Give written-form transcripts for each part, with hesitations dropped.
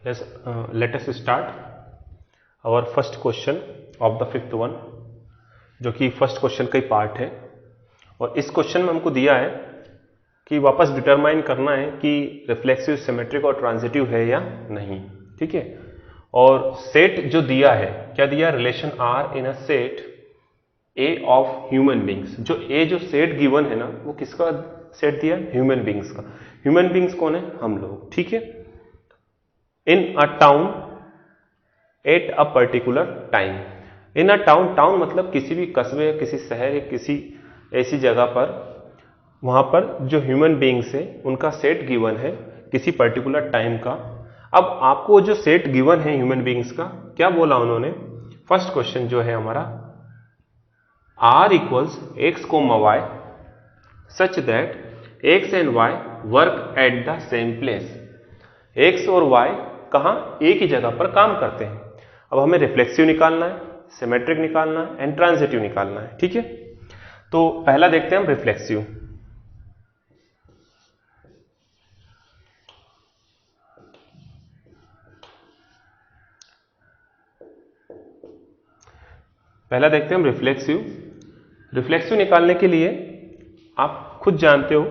Let us start our first question of the fifth one, जो कि first question का ही part है। और इस क्वेश्चन में हमको दिया है कि वापस डिटरमाइन करना है कि रिफ्लेक्सिव, सिमेट्रिक और ट्रांजिटिव है या नहीं। ठीक है, और सेट जो दिया है, क्या दिया, relation R in a set A of human beings. जो ए जो सेट गिवन है ना, वो किसका सेट दिया, ह्यूमन बींग्स का। ह्यूमन बींग्स कौन है, हम लोग। ठीक है, in a town at a particular time. In a town, town मतलब किसी भी कस्बे, किसी शहर या किसी ऐसी जगह पर, वहां पर जो ह्यूमन बींग्स है उनका सेट गिवन है किसी पर्टिकुलर टाइम का। अब आपको जो सेट गिवन है ह्यूमन बींग्स का, क्या बोला उन्होंने, फर्स्ट क्वेश्चन जो है हमारा, R equals x comma Y such that x and y work at the same place. X और वाई कहां, एक ही जगह पर काम करते हैं। अब हमें रिफ्लेक्सिव निकालना है, सिमेट्रिक निकालना है एंड ट्रांजिटिव निकालना है। ठीक है, तो पहला देखते हैं हम रिफ्लेक्सिव। पहला देखते हैं हम रिफ्लेक्सिव। रिफ्लेक्सिव निकालने के लिए आप खुद जानते हो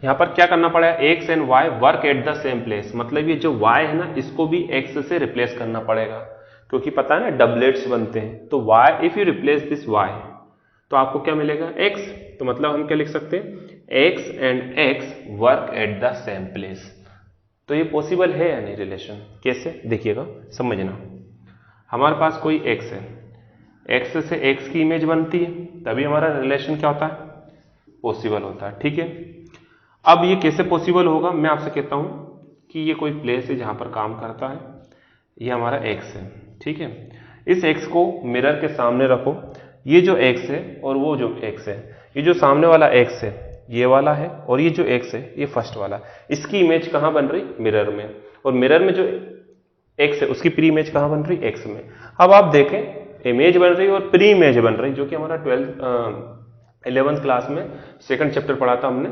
यहां पर क्या करना पड़ेगा, x and y work at the same place. मतलब ये जो वाई है ना, इसको भी एक्स से रिप्लेस करना पड़ेगा, क्योंकि पता है ना डबलेट्स बनते हैं। तो y, if you replace this y, तो आपको क्या मिलेगा, एक्स। तो मतलब हम क्या लिख सकते हैं, x and x work at the same place. तो ये पॉसिबल है या नहीं रिलेशन, कैसे, देखिएगा, समझना। हमारे पास कोई एक्स है, एक्स से एक्स की इमेज बनती है, तभी हमारा रिलेशन क्या होता है, पॉसिबल होता है। ठीक है, अब ये कैसे पॉसिबल होगा, मैं आपसे कहता हूं कि ये कोई प्लेस है जहां पर काम करता है, ये हमारा एक्स है। ठीक है, इस एक्स को मिरर के सामने रखो, ये जो एक्स है और वो जो एक्स है, ये जो सामने वाला एक्स है ये वाला है, और ये जो एक्स है ये फर्स्ट वाला। इसकी इमेज कहां बन रही, मिरर में, और मिरर में जो एक्स है उसकी प्री इमेज कहां बन रही, एक्स में। अब आप देखें, इमेज बन रही और प्री इमेज बन रही, जो कि हमारा 11th क्लास में सेकंड चैप्टर पढ़ा था हमने,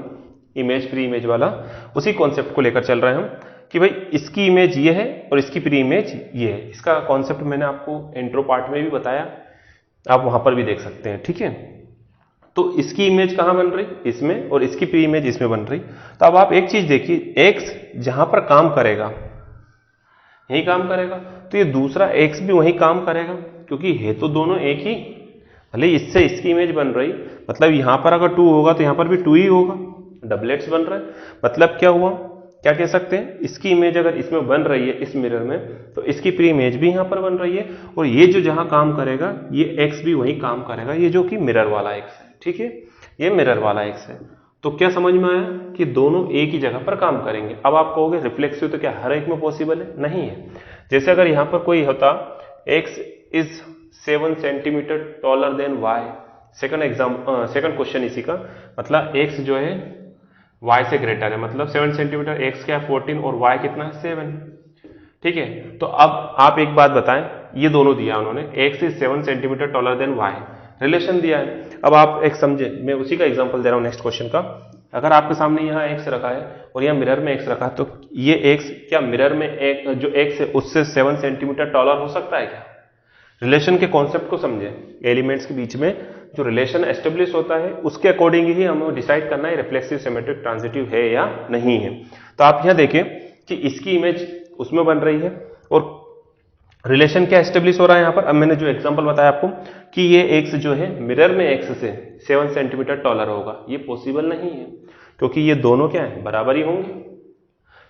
इमेज प्री इमेज वाला। उसी कॉन्सेप्ट को लेकर चल रहे हैं हम कि भाई इसकी इमेज ये है और इसकी प्री इमेज ये है। इसका कॉन्सेप्ट मैंने आपको इंट्रो पार्ट में भी बताया, आप वहां पर भी देख सकते हैं। ठीक है, तो इसकी इमेज कहां बन रही, इसमें, और इसकी प्री इमेज इसमें बन रही। तो अब आप एक चीज देखिए, एक्स जहां पर काम करेगा यही काम करेगा, तो ये दूसरा एक्स भी वही काम करेगा, क्योंकि है तो दोनों एक ही। भले इससे इसकी इमेज बन रही, मतलब यहां पर अगर 2 होगा तो यहां पर भी 2 ही होगा, डबलेट्स बन रहा है। मतलब क्या हुआ, क्या कह सकते हैं, इसकी इमेज अगर इसमें बन रही है इस मिरर में, तो इसकी प्री इमेज भी यहां पर बन रही है, और ये जो जहां काम करेगा ये एक्स भी वही काम करेगा, ये जो कि मिरर वाला एक्स है। ठीक है, ये मिरर वाला एक्स है। तो क्या समझ में आया कि दोनों एक ही जगह पर काम करेंगे। अब आप कहोगे रिफ्लेक्सिव तो क्या हर एक में पॉसिबल है, नहीं है। जैसे अगर यहां पर कोई होता, x is 7 centimetre taller than y, second question इसी का, मतलब एक्स जो है वाई से ग्रेटर है, मतलब 7 सेंटीमीटर, एक्स क्या है 14 और वाई कितना है 7। ठीक है, तो अब आप एक बात बताएं, ये दोनों दिया उन्होंने, x is 7 centimetre taller than y, relation दिया है। अब आप एक समझे, मैं उसी का एग्जांपल दे रहा हूं नेक्स्ट क्वेश्चन का। अगर आपके सामने यहाँ एक्स रखा है और यहाँ मिरर में एक्स रखा है, तो ये एक्स क्या मिरर में एक जो एक्स है उससे 7 सेंटीमीटर टॉलर हो सकता है क्या। रिलेशन के कॉन्सेप्ट को समझे, एलिमेंट्स के बीच में जो रिलेशन एस्टेब्लिश होता है उसके अकॉर्डिंग ही हमें डिसाइड करना है रिफ्लेक्सिव, सिमेट्रिक, ट्रांजिटिव है या नहीं है। तो आप यहां देखें कि इसकी इमेज उसमें बन रही है, और रिलेशन क्या एस्टेब्लिश हो रहा है यहां पर। अब मैंने जो एग्जांपल बताया आपको कि ये एक्स जो है मिरर में एक्स से 7 सेंटीमीटर टॉलर होगा, ये पॉसिबल नहीं है, क्योंकि ये दोनों क्या है, बराबर ही होंगे।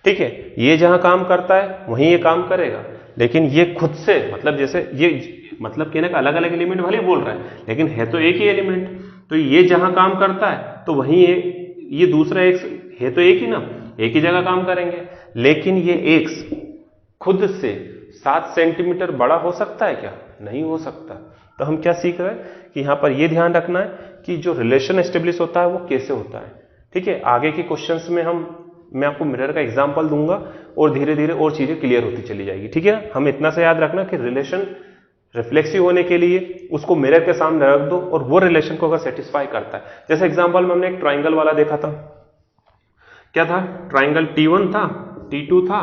ठीक है, ये जहां काम करता है वहीं ये काम करेगा, लेकिन ये खुद से, मतलब जैसे ये, मतलब कहने का अलग अलग एलिमेंट भले बोल रहा है, लेकिन है तो एक ही एलिमेंट। तो ये जहां काम करता है तो वहीं ये दूसरा एक्स है तो एक ही ना, एक ही जगह काम करेंगे। लेकिन ये एक्स खुद से 7 सेंटीमीटर बड़ा हो सकता है क्या, नहीं हो सकता। तो हम क्या सीख रहे हैं कि यहां पर यह ध्यान रखना है कि जो रिलेशन एस्टेब्लिश होता है वो कैसे होता है। ठीक है, आगे के क्वेश्चंस में मैं आपको मिरर का एग्जांपल दूंगा और धीरे धीरे और चीजें क्लियर होती चली जाएगी। ठीक है, हम इतना से याद रखना कि रिलेशन रिफ्लेक्सिव होने के लिए उसको मिरर के सामने रख दो, और वो रिलेशन को अगर सेटिस्फाई करता है, जैसे एग्जांपल में हमने एक ट्राइंगल वाला देखा था, क्या था, ट्राइंगल T1 था, T2 था,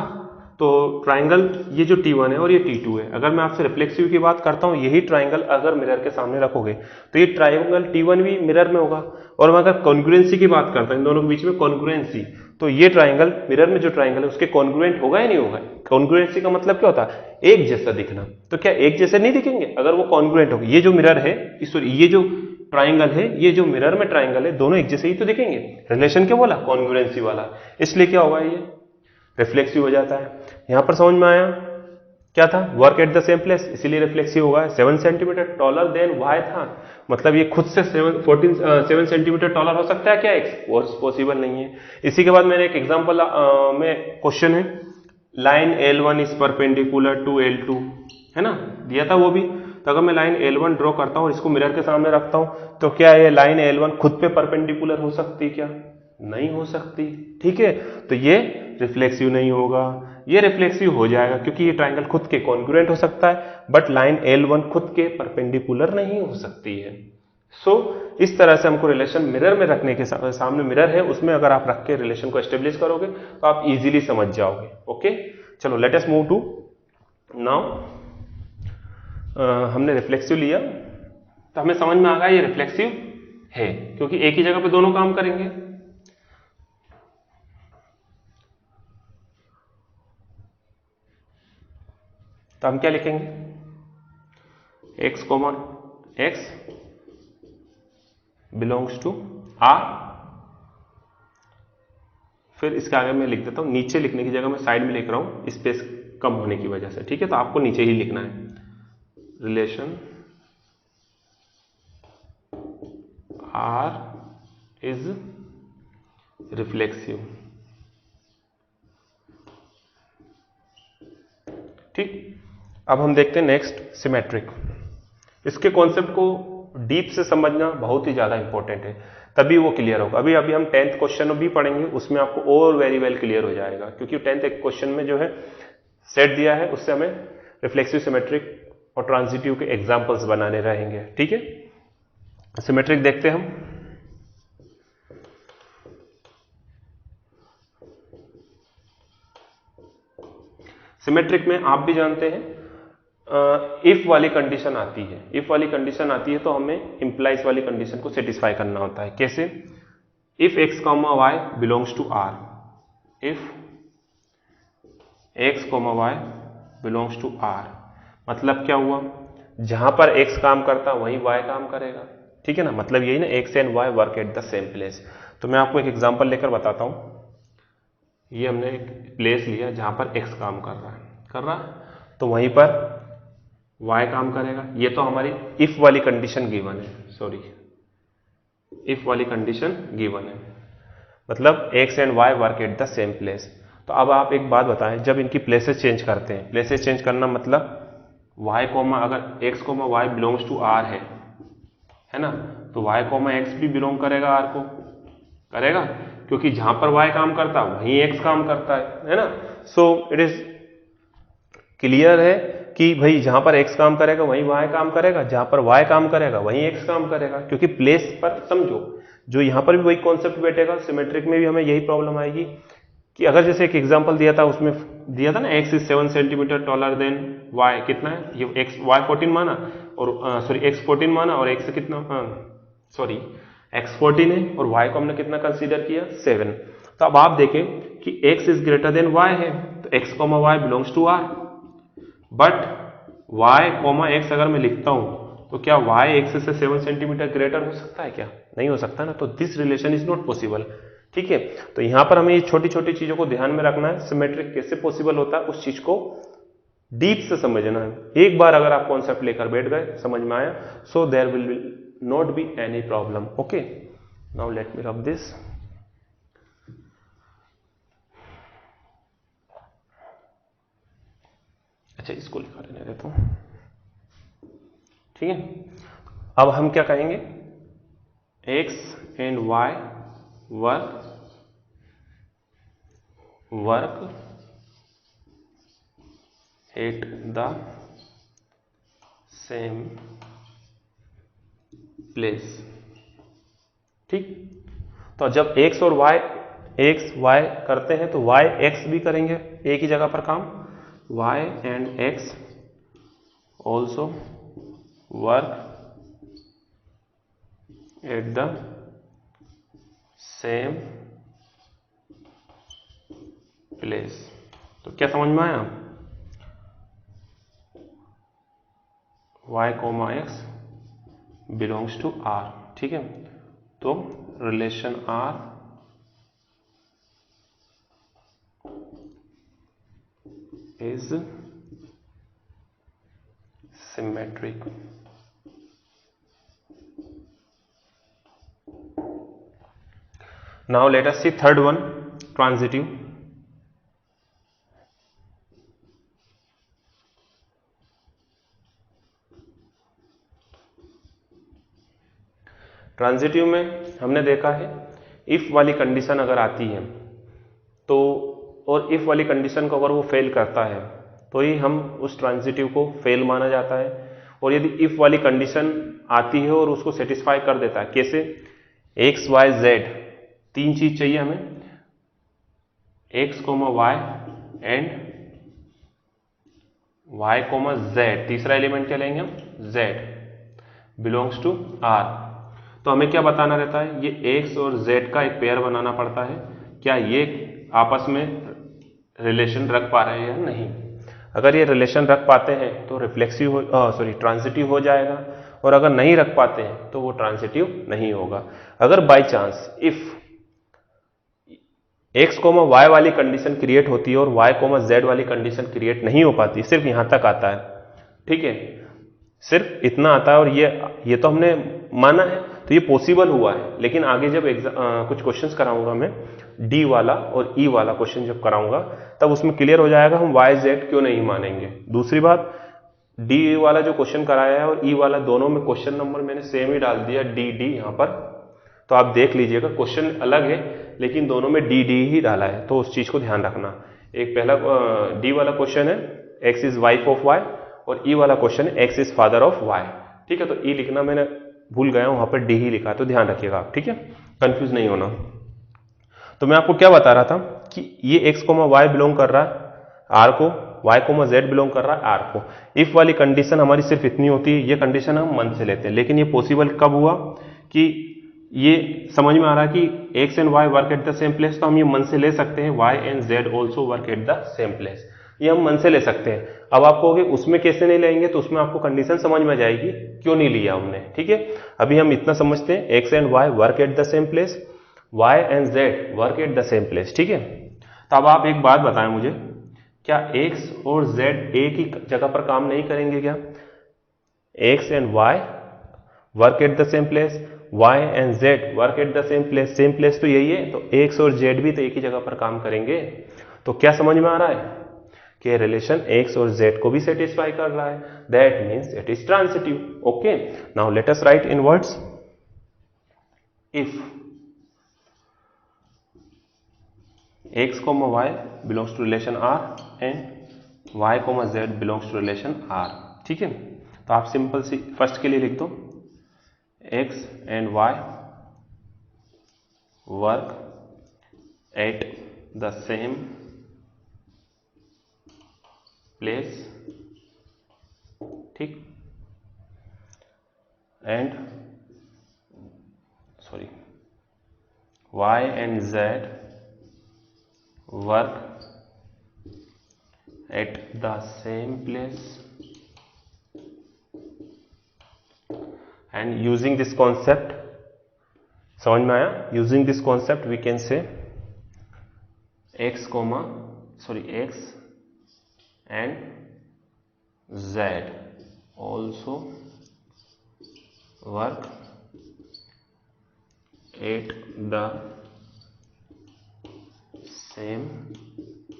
तो ट्राइंगल ये जो T1 है और ये T2 है, अगर मैं आपसे रिफ्लेक्सिव की बात करता हूं, यही ट्राइंगल अगर मिरर के सामने रखोगे तो ये ट्राइंगल T1 भी मिरर में होगा। और मैं अगर कॉन्ग्रुएंसी की बात करता हूं, इन दोनों के बीच में कॉन्ग्रुएंसी, तो ये ट्राइंगल मिरर में जो ट्राइंगल है उसके कॉन्ग्रुएंट होगा या नहीं होगा। कॉन्ग्रुएंसी का मतलब क्या होता है, एक जैसा दिखना। तो क्या एक जैसे नहीं दिखेंगे अगर वो कॉन्ग्रुएंट होगा। ये जो मिरर है, सॉरी ये जो ट्राइंगल है, ये जो मिरर में ट्राइंगल है, दोनों एक जैसे ही तो दिखेंगे। रिलेशन क्या बोला, कॉन्ग्रुएंसी वाला, इसलिए क्या होगा, ये रिफ्लेक्सिव हो जाता है। यहां पर समझ में आया क्या था, work at the same place, इसीलिए रिफ्लेक्सिव होगा। 7 सेंटीमीटर टॉलर देन वाई था, मतलब ये खुद से 7 सेंटीमीटर टॉलर हो सकता है क्या एक्स, पॉसिबल नहीं है। इसी के बाद मैंने एक एग्जांपल में क्वेश्चन है, line L1 is perpendicular to L2, है ना, दिया था वो भी। तो अगर मैं लाइन L1 ड्रॉ करता हूं और इसको मिरर के सामने रखता हूं, तो क्या ये लाइन L1 खुद पे परपेंडिकुलर हो सकती, क्या नहीं हो सकती। ठीक है, तो ये रिफ्लेक्सिव नहीं होगा। ये रिफ्लेक्सिव हो जाएगा क्योंकि ये ट्राइंगल खुद के कॉन्ग्रुएंट हो सकता है, बट लाइन L1 खुद के परपेंडिकुलर नहीं हो सकती है। सो इस तरह से हमको रिलेशन मिरर में रखने के सामने मिरर है, उसमें अगर आप रख के रिलेशन को एस्टेब्लिश करोगे तो आप इजीली समझ जाओगे। ओके, चलो let us move to now. हमने रिफ्लेक्सिव लिया तो हमें समझ में आ गया ये रिफ्लेक्सिव है, क्योंकि एक ही जगह पे दोनों काम करेंगे। तो हम क्या लिखेंगे, x common x belongs to R। फिर इसके आगे मैं लिख देता हूं, नीचे लिखने की जगह मैं साइड में लिख रहा हूं स्पेस कम होने की वजह से। ठीक है, तो आपको नीचे ही लिखना है, रिलेशन R इज रिफ्लेक्सिव। ठीक, अब हम देखते हैं नेक्स्ट, सिमेट्रिक। इसके कॉन्सेप्ट को डीप से समझना बहुत ही ज्यादा इंपॉर्टेंट है, तभी वो क्लियर होगा। अभी हम 10th क्वेश्चन भी पढ़ेंगे, उसमें आपको और वेरी वेल क्लियर हो जाएगा, क्योंकि 10th एक क्वेश्चन में जो है सेट दिया है, उससे हमें रिफ्लेक्सिव, सिमेट्रिक और ट्रांजिटिव के एग्जाम्पल्स बनाने रहेंगे। ठीक है, सिमेट्रिक देखते हैं हम। सिमेट्रिक में आप भी जानते हैं इफ वाली कंडीशन आती है। इफ वाली कंडीशन आती है तो हमें इंप्लाइज वाली कंडीशन को सेटिस्फाई करना होता है। कैसे, if x comma y belongs to R, if x comma y belongs to R, मतलब क्या हुआ, जहां पर x काम करता वहीं y काम करेगा। ठीक है ना, मतलब यही ना, x and y work at the same place. तो मैं आपको एक एग्जांपल लेकर बताता हूं। ये हमने एक प्लेस लिया जहां पर x काम कर रहा है, तो वहीं पर y काम करेगा। ये तो हमारी इफ वाली कंडीशन गिवन है, सॉरी इफ वाली कंडीशन गिवन है, मतलब x and y work at the same place. तो अब आप एक बात बताएं, जब इनकी प्लेसेस चेंज करते हैं, प्लेसेस चेंज करना मतलब y कोमा, अगर x comma y belongs to R है ना, तो y कोमा x भी बिलोंग करेगा R को, करेगा, क्योंकि जहां पर y काम करता है वहीं x काम करता है ना। सो इट इज क्लियर है कि भाई जहां पर x काम करेगा वहीं y काम करेगा, जहां पर y काम करेगा वहीं x काम करेगा, क्योंकि प्लेस पर समझो, जो यहां पर भी वही कॉन्सेप्ट बैठेगा। सिमेट्रिक में भी हमें यही प्रॉब्लम आएगी कि अगर जैसे एक एग्जांपल दिया था, उसमें दिया था ना x is 7 centimetre taller than y, कितना है ये, x y 14 माना, और सॉरी x 14 माना, और x कितना, सॉरी x 14 है और y को हमने कितना कंसीडर किया, 7। तो अब आप देखें कि x is greater than y है, तो x comma y belongs to R, but y comma x अगर मैं लिखता हूं तो क्या y x से 7 सेंटीमीटर ग्रेटर हो सकता है, क्या नहीं हो सकता ना, तो this relation is not possible. ठीक है, तो यहां पर हमें ये छोटी छोटी चीजों को ध्यान में रखना है। सिमेट्रिक कैसे पॉसिबल होता है उस चीज को डीप से समझना है। एक बार अगर आप कॉन्सेप्ट लेकर बैठ गए, समझ में आया, so there will not be any problem. Okay, now let me rub this. अच्छा, इसको लिखा रहने देता हूं। ठीक है, अब हम क्या कहेंगे, x and y work at the same place. ठीक, तो जब x और y एक्स वाई करते हैं तो वाई एक्स भी करेंगे एक ही जगह पर काम, y and x also work at the same place. तो क्या समझ में आया, y comma x belongs to R, ठीक है। तो relation R is symmetric. Now let us see third one, transitive. Transitive में हमने देखा है इफ वाली कंडीशन अगर आती है तो, और इफ वाली कंडीशन को अगर वो फेल करता है तो ही हम उस ट्रांजिटिव को फेल माना जाता है। और यदि इफ वाली कंडीशन आती है और उसको सेटिस्फाई कर देता है, कैसे, एक्स वाई जेड तीन चीज चाहिए हमें, x comma y and y comma z, तीसरा एलिमेंट क्या लेंगे हम, जेड बिलोंग्स टू आर। तो हमें क्या बताना रहता है, ये एक्स और जेड का एक पेयर बनाना पड़ता है, क्या ये आपस में रिलेशन रख पा रहे हैं या नहीं। अगर ये रिलेशन रख पाते हैं तो रिफ्लेक्सिव ट्रांजिटिव हो जाएगा, और अगर नहीं रख पाते हैं तो वो ट्रांजिटिव नहीं होगा। अगर by chance if x comma y वाली कंडीशन क्रिएट होती है और वाई कोमा जेड वाली कंडीशन क्रिएट नहीं हो पाती, सिर्फ यहां तक आता है, ठीक है, सिर्फ इतना आता है, और ये तो हमने माना है, तो ये पॉसिबल हुआ है। लेकिन आगे जब कुछ क्वेश्चंस कराऊंगा मैं, डी वाला और ई वाला क्वेश्चन जब कराऊंगा तब उसमें क्लियर हो जाएगा हम वाई जेड क्यों नहीं मानेंगे। दूसरी बात, डी वाला जो क्वेश्चन कराया है और ई वाला, दोनों में क्वेश्चन नंबर मैंने सेम ही डाल दिया, डी डी यहां पर, तो आप देख लीजिएगा क्वेश्चन अलग है लेकिन दोनों में डी डी ही डाला है, तो उस चीज को ध्यान रखना। एक पहला डी वाला क्वेश्चन है x is wife of y, और ई वाला क्वेश्चन है x is father of Y, ठीक है। तो ई लिखना मैंने भूल गया हूं, वहां पर डी ही लिखा है, तो ध्यान रखिएगा आप, ठीक है, कंफ्यूज नहीं होना। तो मैं आपको क्या बता रहा था कि ये एक्स कोमा वाई बिलोंग कर रहा है आर को, वाई कोमा जेड बिलोंग कर रहा है आर को। इफ वाली कंडीशन हमारी सिर्फ इतनी होती है, ये कंडीशन हम मन से लेते हैं, लेकिन ये पॉसिबल कब हुआ कि ये समझ में आ रहा है कि x and y work at the same place, तो हम ये मन से ले सकते हैं y and z also work at the same place, ये हम मन से ले सकते हैं। अब आप कहोगे उसमें कैसे नहीं लेंगे, तो उसमें आपको कंडीशन समझ में जाएगी क्यों नहीं लिया हमने, ठीक है। अभी हम इतना समझते हैं, x and y work at the same place, y and z work at the same place, ठीक है। तो अब आप एक बात बताएं मुझे, क्या एक्स और जेड एक ही जगह पर काम नहीं करेंगे क्या? X and y work at the same place, y and z work at the same place तो यही है, तो x और z भी तो एक ही जगह पर काम करेंगे। तो क्या समझ में आ रहा है कि रिलेशन x और z को भी सेटिस्फाई कर रहा है, that means it is transitive. Okay, now let us write in words, if x, y belongs to relation r and y, z belongs to relation r, ठीक है। तो आप सिंपल सी फर्स्ट के लिए लिख दो, x and y work at the same place, ठीक, and y and z work at the same place, and using this concept, समझ में आया, using this concept we can say x and z also work at the same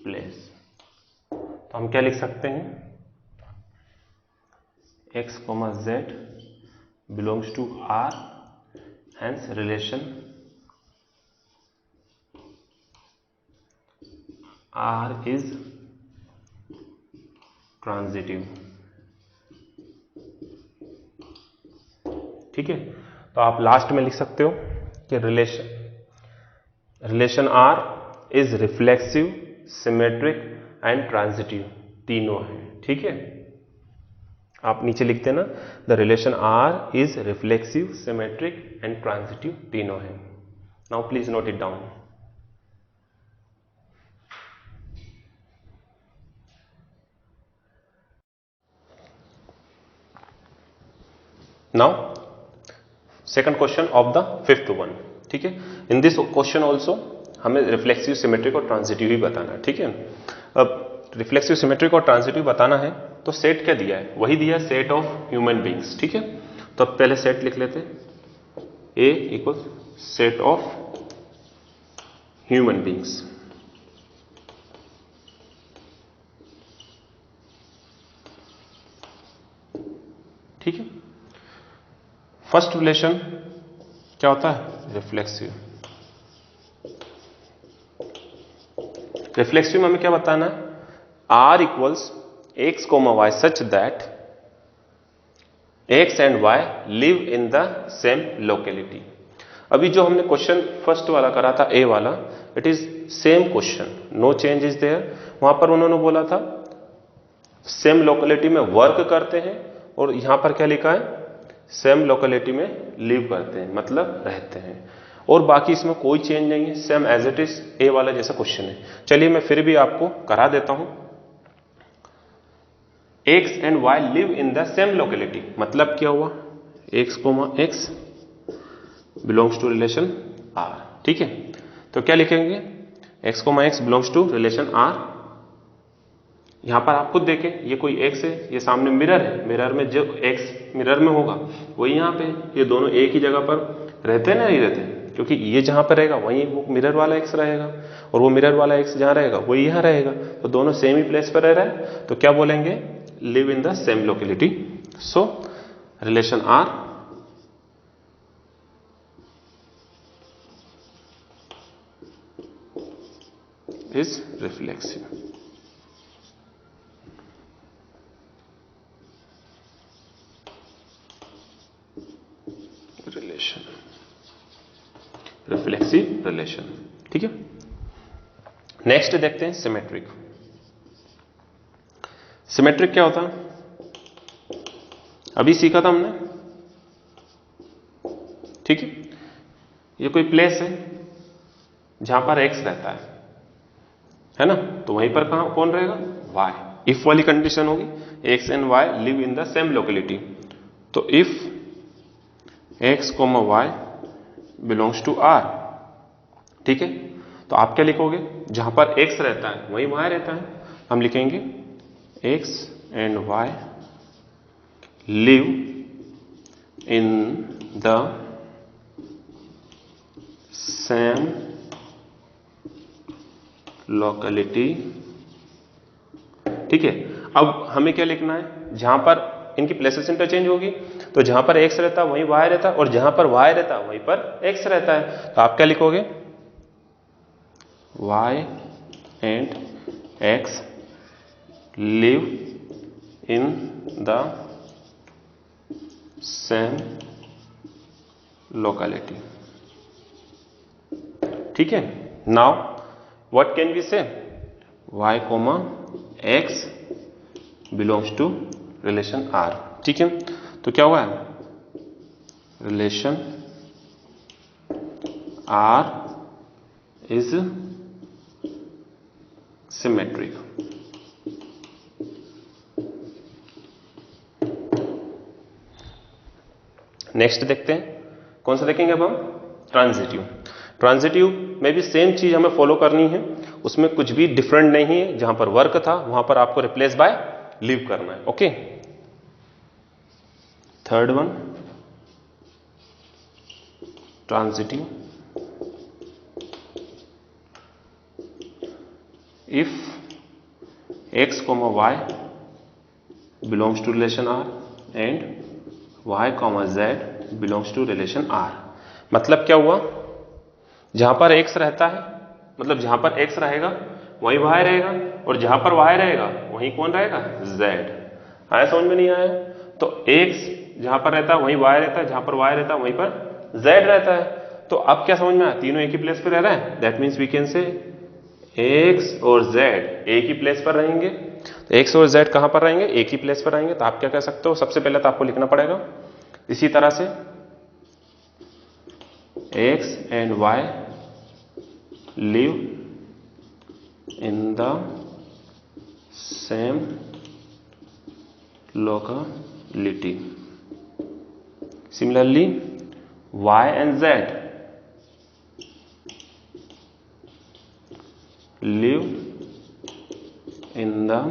place। तो हम क्या लिख सकते हैं, x, z belongs to R, hence relation R is transitive, ठीक है। तो आप लास्ट में लिख सकते हो कि relation relation R is reflexive, symmetric and transitive, तीनों है। ठीक है, आप नीचे लिखते हैं ना, the relation R is reflexive, symmetric and transitive, तीनों है। Now please note it down. Now second question of the fifth one. ठीक है, इन दिस क्वेश्चन ऑल्सो हमें रिफ्लेक्सिव, सिमेट्रिक और ट्रांजिटिव ही बताना है। ठीक है, अब रिफ्लेक्सिव, सिमेट्रिक और ट्रांजिटिव बताना है तो सेट क्या दिया है, वही दिया है, सेट ऑफ ह्यूमन बींग्स। ठीक है, तो अब पहले सेट लिख लेते हैं, a equal set of human beings. ठीक है, फर्स्ट रिलेशन क्या होता है, रिफ्लेक्सिव। रिफ्लेक्सिव में हमें क्या बताना है, R equals x comma Y such that x and y live in the same locality. अभी जो हमने क्वेश्चन फर्स्ट वाला करा था, ए वाला, it is same question, no change is there. वहां पर उन्होंने बोला था सेम लोकेलिटी में वर्क करते हैं, और यहां पर क्या लिखा है, सेम लोकेलिटी में लिव करते हैं, मतलब रहते हैं, और बाकी इसमें कोई चेंज नहीं है, same as it is A वाला जैसा क्वेश्चन है। चलिए मैं फिर भी आपको करा देता हूं, x and y live in the same locality, मतलब क्या हुआ, x comma x belongs to relation R. ठीक है, तो क्या लिखेंगे, x comma x belongs to relation R. यहां पर आप खुद देखें, ये कोई एक्स है, ये सामने मिरर है, मिरर में जो एक्स मिरर में होगा वही यहां पे, ये दोनों एक ही जगह पर रहते हैं ना, नहीं रहते, क्योंकि ये जहां पर रहेगा वहीं वो मिरर वाला एक्स रहेगा, और वो मिरर वाला एक्स जहां रहेगा वही यहां रहेगा, तो दोनों सेम ही प्लेस पर रह रहा है, तो क्या बोलेंगे, live in the same locality. So relation R is reflexive. Relation, reflexive relation. ठीक है, नेक्स्ट देखते हैं सिमेट्रिक। सिमेट्रिक क्या होता है, अभी सीखा था हमने। ठीक है, ये कोई प्लेस है जहां पर एक्स रहता है ना, तो वहीं पर कहां कौन रहेगा, वाई। इफ वाली कंडीशन होगी, x and y live in the same locality, तो if x comma y belongs to R. ठीक है, तो आप क्या लिखोगे, जहां पर एक्स रहता है वहीं वाई रहता है, हम लिखेंगे x and y live in the same locality. ठीक है, अब हमें क्या लिखना है, जहां पर इनकी प्लेसेस इंटरचेंज होगी, तो जहां पर एक्स रहता है वहीं वाई रहता है, और जहां पर वाई रहता है वहीं पर एक्स रहता है, तो आप क्या लिखोगे, y and x live in the same locality. ठीक है, now what can we say, y comma x belongs to relation R. ठीक है, तो क्या हुआ है, relation R is symmetric. Next देखते हैं, कौन सा देखेंगे अब हम, ट्रांजिटिव। ट्रांजिटिव में भी सेम चीज हमें फॉलो करनी है, उसमें कुछ भी डिफरेंट नहीं है, जहां पर वर्क था वहां पर आपको रिप्लेस बाय लिव करना है। Okay, third one, transitive. If x comma y belongs to relation R and y comma z belongs to relation R. मतलब क्या हुआ, जहां पर x रहता है, मतलब जहां पर x रहेगा वहीं y रहेगा, और जहां पर y रहेगा वहीं कौन रहेगा, z। आया समझ में, नहीं आया, तो x जहां पर रहता है वहीं y रहता है, जहां पर y रहता है वहीं पर z रहता है, तो अब क्या समझ में आया, तीनों एक ही प्लेस पर रह रहे हैं, that means we can say x और z एक ही प्लेस पर रहेंगे। तो x और z कहां पर रहेंगे, एक ही प्लेस पर रहेंगे। तो आप क्या कह सकते हो, सबसे पहले तो आपको लिखना पड़ेगा इसी तरह से x and y live in the same locality. Similarly, y and z live in the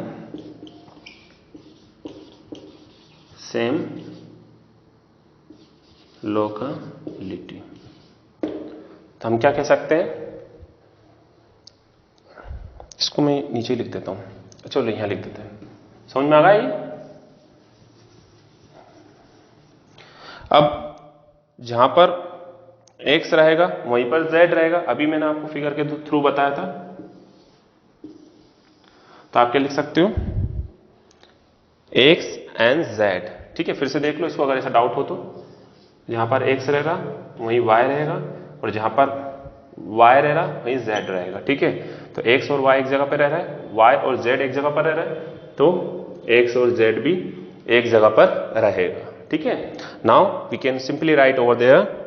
same locality. तो हम क्या कह सकते हैं, इसको मैं नीचे लिख देता हूं, चलो यहां लिख देते हैं, समझ में आ गया ये। अब जहां पर x रहेगा वहीं पर z रहेगा, अभी मैंने आपको फिगर के थ्रू बताया था। तो आप क्या लिख सकते हो, x and z, ठीक है। फिर से देख लो इसको, अगर ऐसा डाउट हो तो जहां पर x रहेगा वहीं y रहेगा, और जहां पर y रह रहा वहीं z रहेगा, ठीक है। तो x और y एक जगह पर रह रहा है, y और z एक जगह पर रह रहा है, तो x और z भी एक जगह पर रहेगा, ठीक है। Now we can simply write over there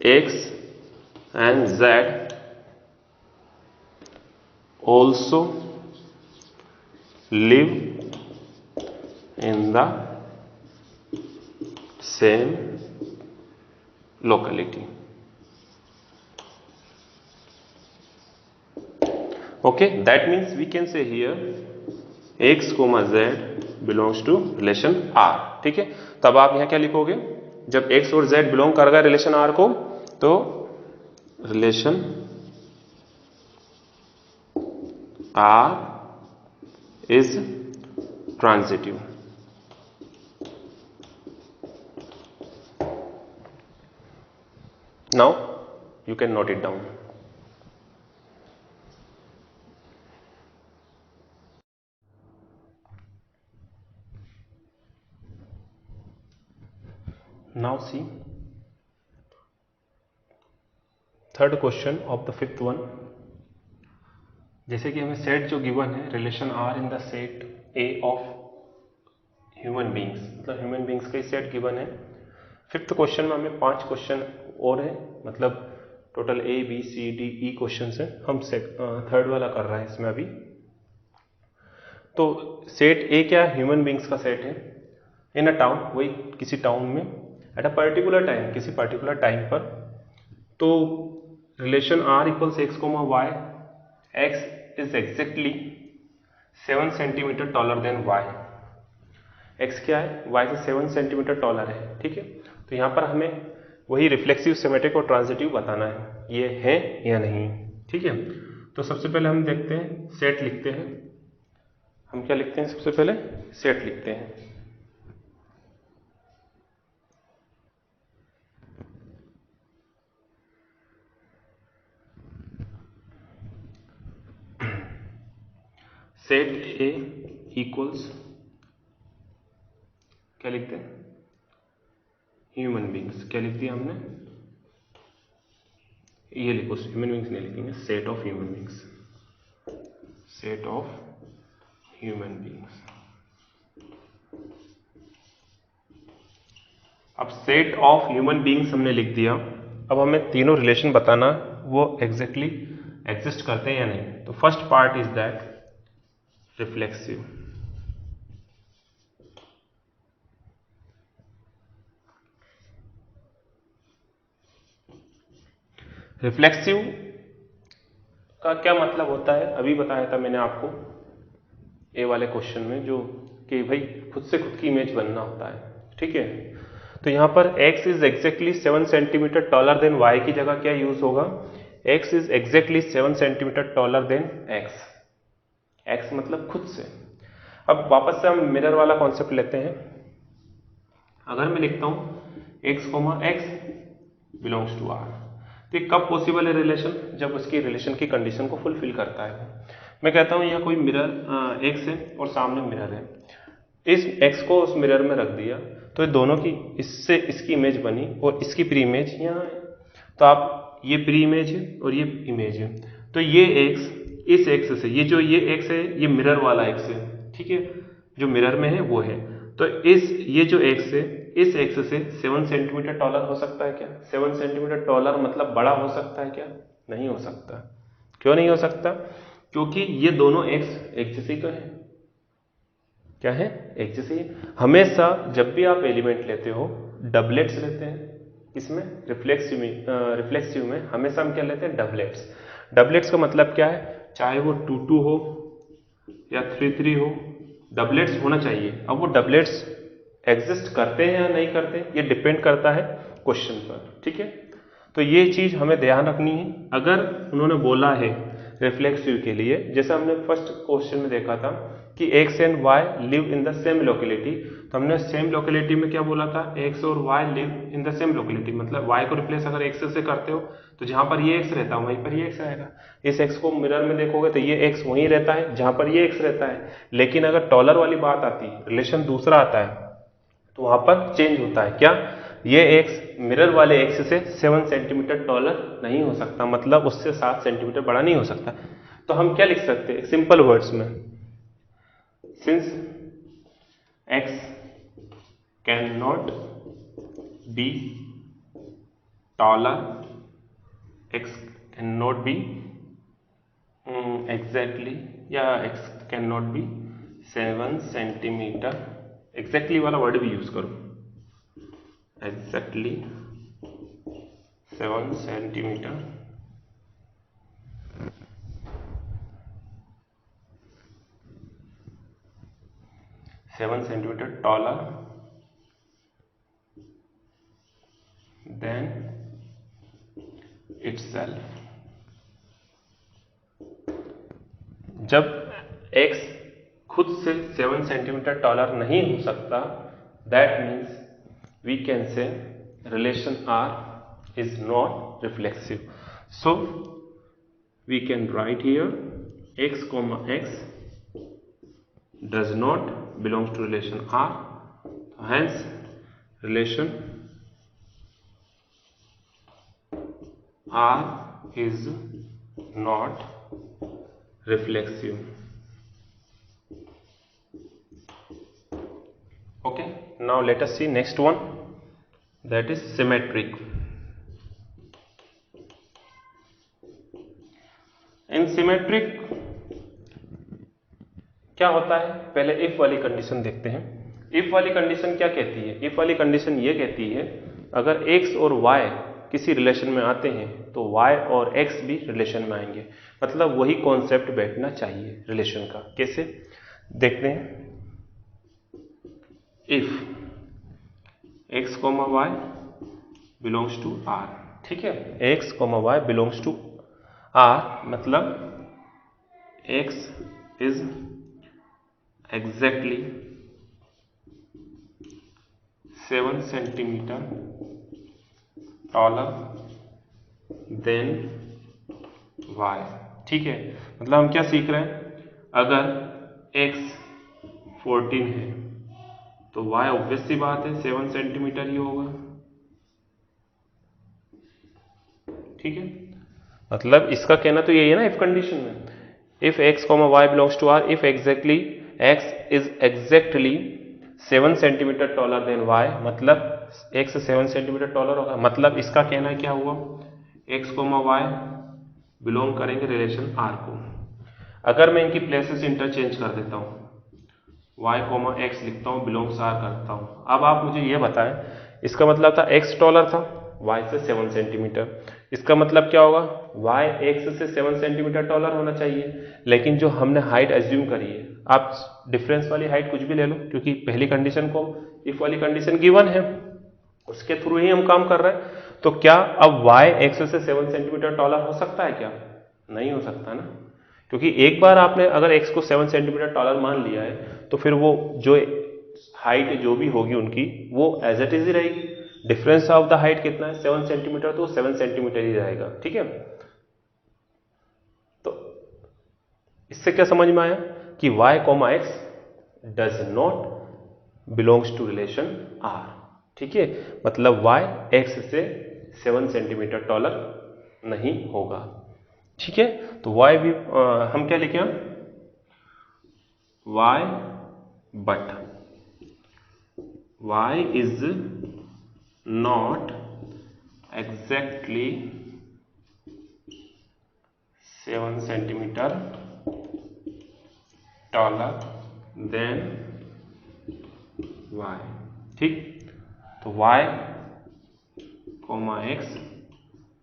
x and z also live in the same locality. Okay, that means we can say here x, z belongs to relation R, ठीक है। तब आप यहां क्या लिखोगे, जब x और z बिलोंग कर गए रिलेशन R को, तो relation R is transitive. Now you can note it down. Now see third question of the fifth one. जैसे कि हमें सेट जो गिवन है, relation R in the set A of human beings, मतलब human beings का set given है। Fifth question में हमें 5 क्वेश्चन और है, मतलब total A B C D E question है, हम थर्ड वाला कर रहे हैं इसमें अभी। तो सेट ए क्या है, ह्यूमन बींग्स का सेट है इन अ टाउन, वही किसी टाउन में एट अ पर्टिकुलर टाइम, किसी पर्टिकुलर टाइम पर। तो relation R equals x comma y, x is exactly 7 centimetre taller than y, x क्या है, y से 7 सेंटीमीटर टॉलर है, ठीक है। तो यहां पर हमें वही रिफ्लेक्सिव, सिमेट्रिक और ट्रांजिटिव बताना है, ये है या नहीं, ठीक है। तो सबसे पहले हम देखते हैं, सेट लिखते हैं। हम क्या लिखते हैं, सबसे पहले सेट लिखते हैं। सेट ए इक्वल्स क्या लिखते हैं, ह्यूमन बींग्स। क्या लिख दिया हमने, ये लिखो, ह्यूमन बींग्स नहीं लिखेंगे, set of human beings, set of human beings. अब सेट ऑफ ह्यूमन बींग्स हमने लिख दिया। अब हमें तीनों रिलेशन बताना वो एग्जैक्टली एग्जिस्ट करते हैं या नहीं। तो first part is that reflexive, reflexive का क्या मतलब होता है, अभी बताया था मैंने आपको ए वाले क्वेश्चन में, जो कि भाई खुद से खुद की इमेज बनना होता है, ठीक है। तो यहां पर x is exactly 7 centimetre taller than y की जगह क्या यूज होगा, x is exactly 7 centimetre taller then x, x मतलब खुद से। अब वापस से हम मिरर वाला कॉन्सेप्ट लेते हैं। अगर मैं लिखता हूं x, x belongs to r, तो कब पॉसिबल है रिलेशन, जब उसकी रिलेशन की कंडीशन को फुलफिल करता है। मैं कहता हूं यह कोई मिरर x है और सामने मिरर है, इस x को उस मिरर में रख दिया, तो ये दोनों की इससे इसकी इमेज बनी और इसकी प्री इमेज यहाँ है। तो आप ये प्री इमेज है और ये इमेज है, तो ये एक्स इस एक्स से, ये एक्स है ये मिरर वाला एक्स है, ठीक है, जो मिरर में है वो है। तो ये जो एक्स है इस एक्स से 7 सेंटीमीटर टॉलर हो सकता है क्या? 7 सेंटीमीटर टॉलर मतलब बड़ा हो सकता है क्या? नहीं हो सकता। क्यों नहीं हो सकता? क्योंकि ये दोनों एक्स एक जैसे तो है। क्या है? एक जैसे ही। हमेशा जब भी आप एलिमेंट लेते हो डबलेट्स लेते हैं, इसमें रिफ्लेक्सिव में हमेशा हम क्या लेते हैं? डबलेट्स। डबलेट्स का मतलब क्या है? चाहे वो 2 हो या 3 हो, डबलेट्स होना चाहिए। अब वो डबलेट्स एग्जिस्ट करते हैं या नहीं करते, ये डिपेंड करता है क्वेश्चन पर, ठीक है। तो ये चीज हमें ध्यान रखनी है। अगर उन्होंने बोला है रिफ्लेक्सिव के लिए, जैसा हमने फर्स्ट क्वेश्चन में देखा था कि x and y live in the same locality, तो हमने सेम लोकेलिटी में क्या बोला था? एक्स और y live in the same locality, मतलब वाई को रिप्लेस अगर एक्स से करते हो तो जहां पर ये एक्स रहता है वहीं पर ये एक्स रहेगा। इस एक्स को मिरर में देखोगे तो ये एक्स वहीं रहता है जहां पर ये एक्स रहता है। लेकिन अगर टॉलर वाली बात आती है, रिलेशन दूसरा आता है, तो वहां पर चेंज होता है। क्या? ये एक्स मिरर वाले एक्स से 7 सेंटीमीटर टॉलर नहीं हो सकता, मतलब उससे 7 सेंटीमीटर बड़ा नहीं हो सकता। तो हम क्या लिख सकते हैं सिंपल वर्ड्स में? Since x can not be taller, x can not be exactly, या x can not be 7 centimetre, exactly वाला वर्ड भी यूज करो, exactly 7 centimetre taller than itself. जब x खुद से 7 सेंटीमीटर टॉलर नहीं हो सकता, that means we can say relation R is not reflexive. So we can write here x comma x does not belong to relation R. Hence relation R is not reflexive. Okay, now let us see next one, that is symmetric. In symmetric क्या होता है? पहले if वाली condition देखते हैं। If वाली condition क्या कहती है? इफ वाली कंडीशन ये कहती है अगर x और y किसी रिलेशन में आते हैं तो y और x भी रिलेशन में आएंगे, मतलब वही कॉन्सेप्ट बैठना चाहिए रिलेशन का। कैसे देखते हैं? If x, y belongs to R, ठीक है, x, y belongs to R, मतलब x is exactly 7 centimetre taller than y, ठीक है। मतलब हम क्या सीख रहे हैं? अगर x 14 है तो y ऑब्वियस सी बात है 7 सेंटीमीटर ही होगा, ठीक है। मतलब इसका कहना तो यही है ना इफ कंडीशन में, if x, y belongs to R, if exactly x is exactly 7 centimetre taller than y, मतलब x 7 सेंटीमीटर टॉलर होगा। मतलब इसका कहना क्या हुआ? x, y बिलोंग करेंगे रिलेशन R को। अगर मैं इनकी प्लेसेस इंटरचेंज कर देता हूँ, y, x लिखता हूँ, बिलोंग्स R करता हूँ। अब आप मुझे ये बताएं, इसका मतलब था x टॉलर था y से 7 सेंटीमीटर, इसका मतलब क्या होगा? y x से 7 सेंटीमीटर टॉलर होना चाहिए। लेकिन जो हमने हाइट एज्यूम करी है, आप डिफरेंस वाली हाइट कुछ भी ले लो, क्योंकि पहली कंडीशन को इफ वाली कंडीशन गिवन है, उसके थ्रू ही हम काम कर रहे हैं। तो क्या अब y x से 7 सेंटीमीटर टॉलर हो सकता है क्या? नहीं हो सकता ना, क्योंकि एक बार आपने अगर x को 7 सेंटीमीटर टॉलर मान लिया है तो फिर वो जो हाइट जो भी होगी उनकी वो एज इट इज ही रहेगी। डिफरेंस ऑफ द हाइट कितना है? 7 सेंटीमीटर, तो 7 सेंटीमीटर ही रहेगा, ठीक है। तो इससे क्या समझ में आया कि y, x does not belongs to relation R. ठीक है, मतलब y x से 7 सेंटीमीटर टॉलर नहीं होगा। ठीक है, तो y भी हम क्या लिखे, y but y is not exactly 7 centimetre taller than y। ठीक, तो y, x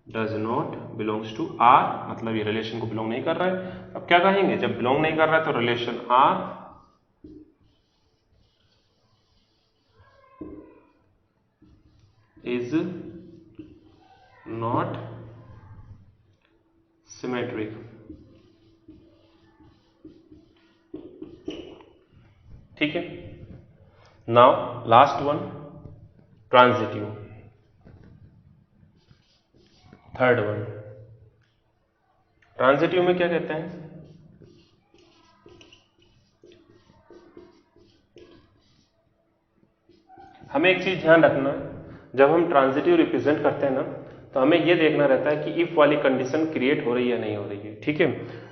does not belongs to r, मतलब ये रिलेशन को बिलोंग नहीं कर रहा है। अब क्या कहेंगे, जब बिलोंग नहीं कर रहा है तो relation r is not symmetric. ठीक है, now last one, transitive, third one. Transitive में क्या कहते हैं, हमें एक चीज ध्यान रखना है, जब हम ट्रांजिटिव रिप्रेजेंट करते हैं ना, तो हमें यह देखना रहता है कि इफ वाली कंडीशन क्रिएट हो रही है या नहीं हो रही है। ठीक है,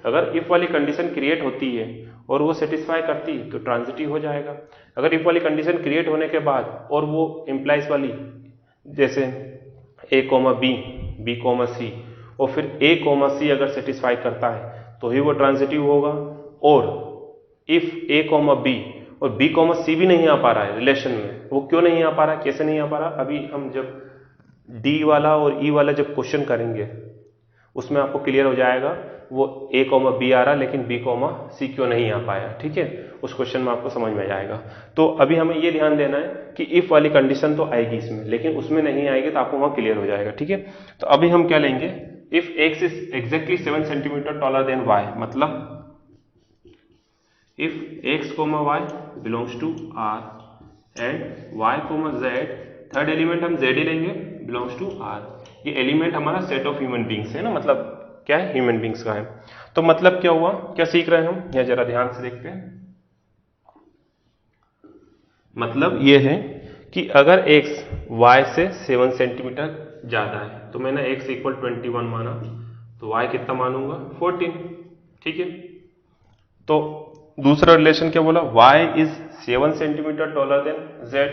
अगर इफ वाली कंडीशन क्रिएट होती है और वो सेटिस्फाई करती है तो ट्रांजिटिव हो जाएगा। अगर इफ वाली कंडीशन क्रिएट होने के बाद और वो इंप्लाइज वाली, जैसे a, b, b, c, और फिर a, c अगर सेटिस्फाई करता है तो ही वो ट्रांजिटिव होगा। और इफ a, b और b, c भी नहीं आ पा रहा है रिलेशन में, वो क्यों नहीं आ पा रहा है, कैसे नहीं आ पा रहा, अभी हम जब d वाला और e वाला जब क्वेश्चन करेंगे उसमें आपको क्लियर हो जाएगा वो a, b आ रहा लेकिन b, c क्यों नहीं आ पाया। ठीक है, उस क्वेश्चन में आपको समझ में जाएगा। तो अभी हमें ये ध्यान देना है कि इफ वाली कंडीशन तो आएगी इसमें, लेकिन उसमें नहीं आएगी तो आपको वहां क्लियर हो जाएगा। ठीक है, तो अभी हम क्या लेंगे, if x is exactly 7 centimetre taller than y, मतलब if x, y belongs to r and y, z, third element हम z ही लेंगे, belongs to r। ये एलिमेंट हमारा सेट ऑफ ह्यूमन बींग्स है ना, मतलब क्या है, ह्यूमन बींग्स का है। तो मतलब क्या हुआ, क्या सीख रहे हैं हम, या जरा ध्यान से देखते हैं। मतलब ये है कि अगर x y से 7 सेंटीमीटर ज्यादा है तो मैंने x इक्वल 21 माना, तो y कितना मानूंगा, 14। ठीक है, तो दूसरा रिलेशन क्या बोला, y is 7 centimetre taller then z,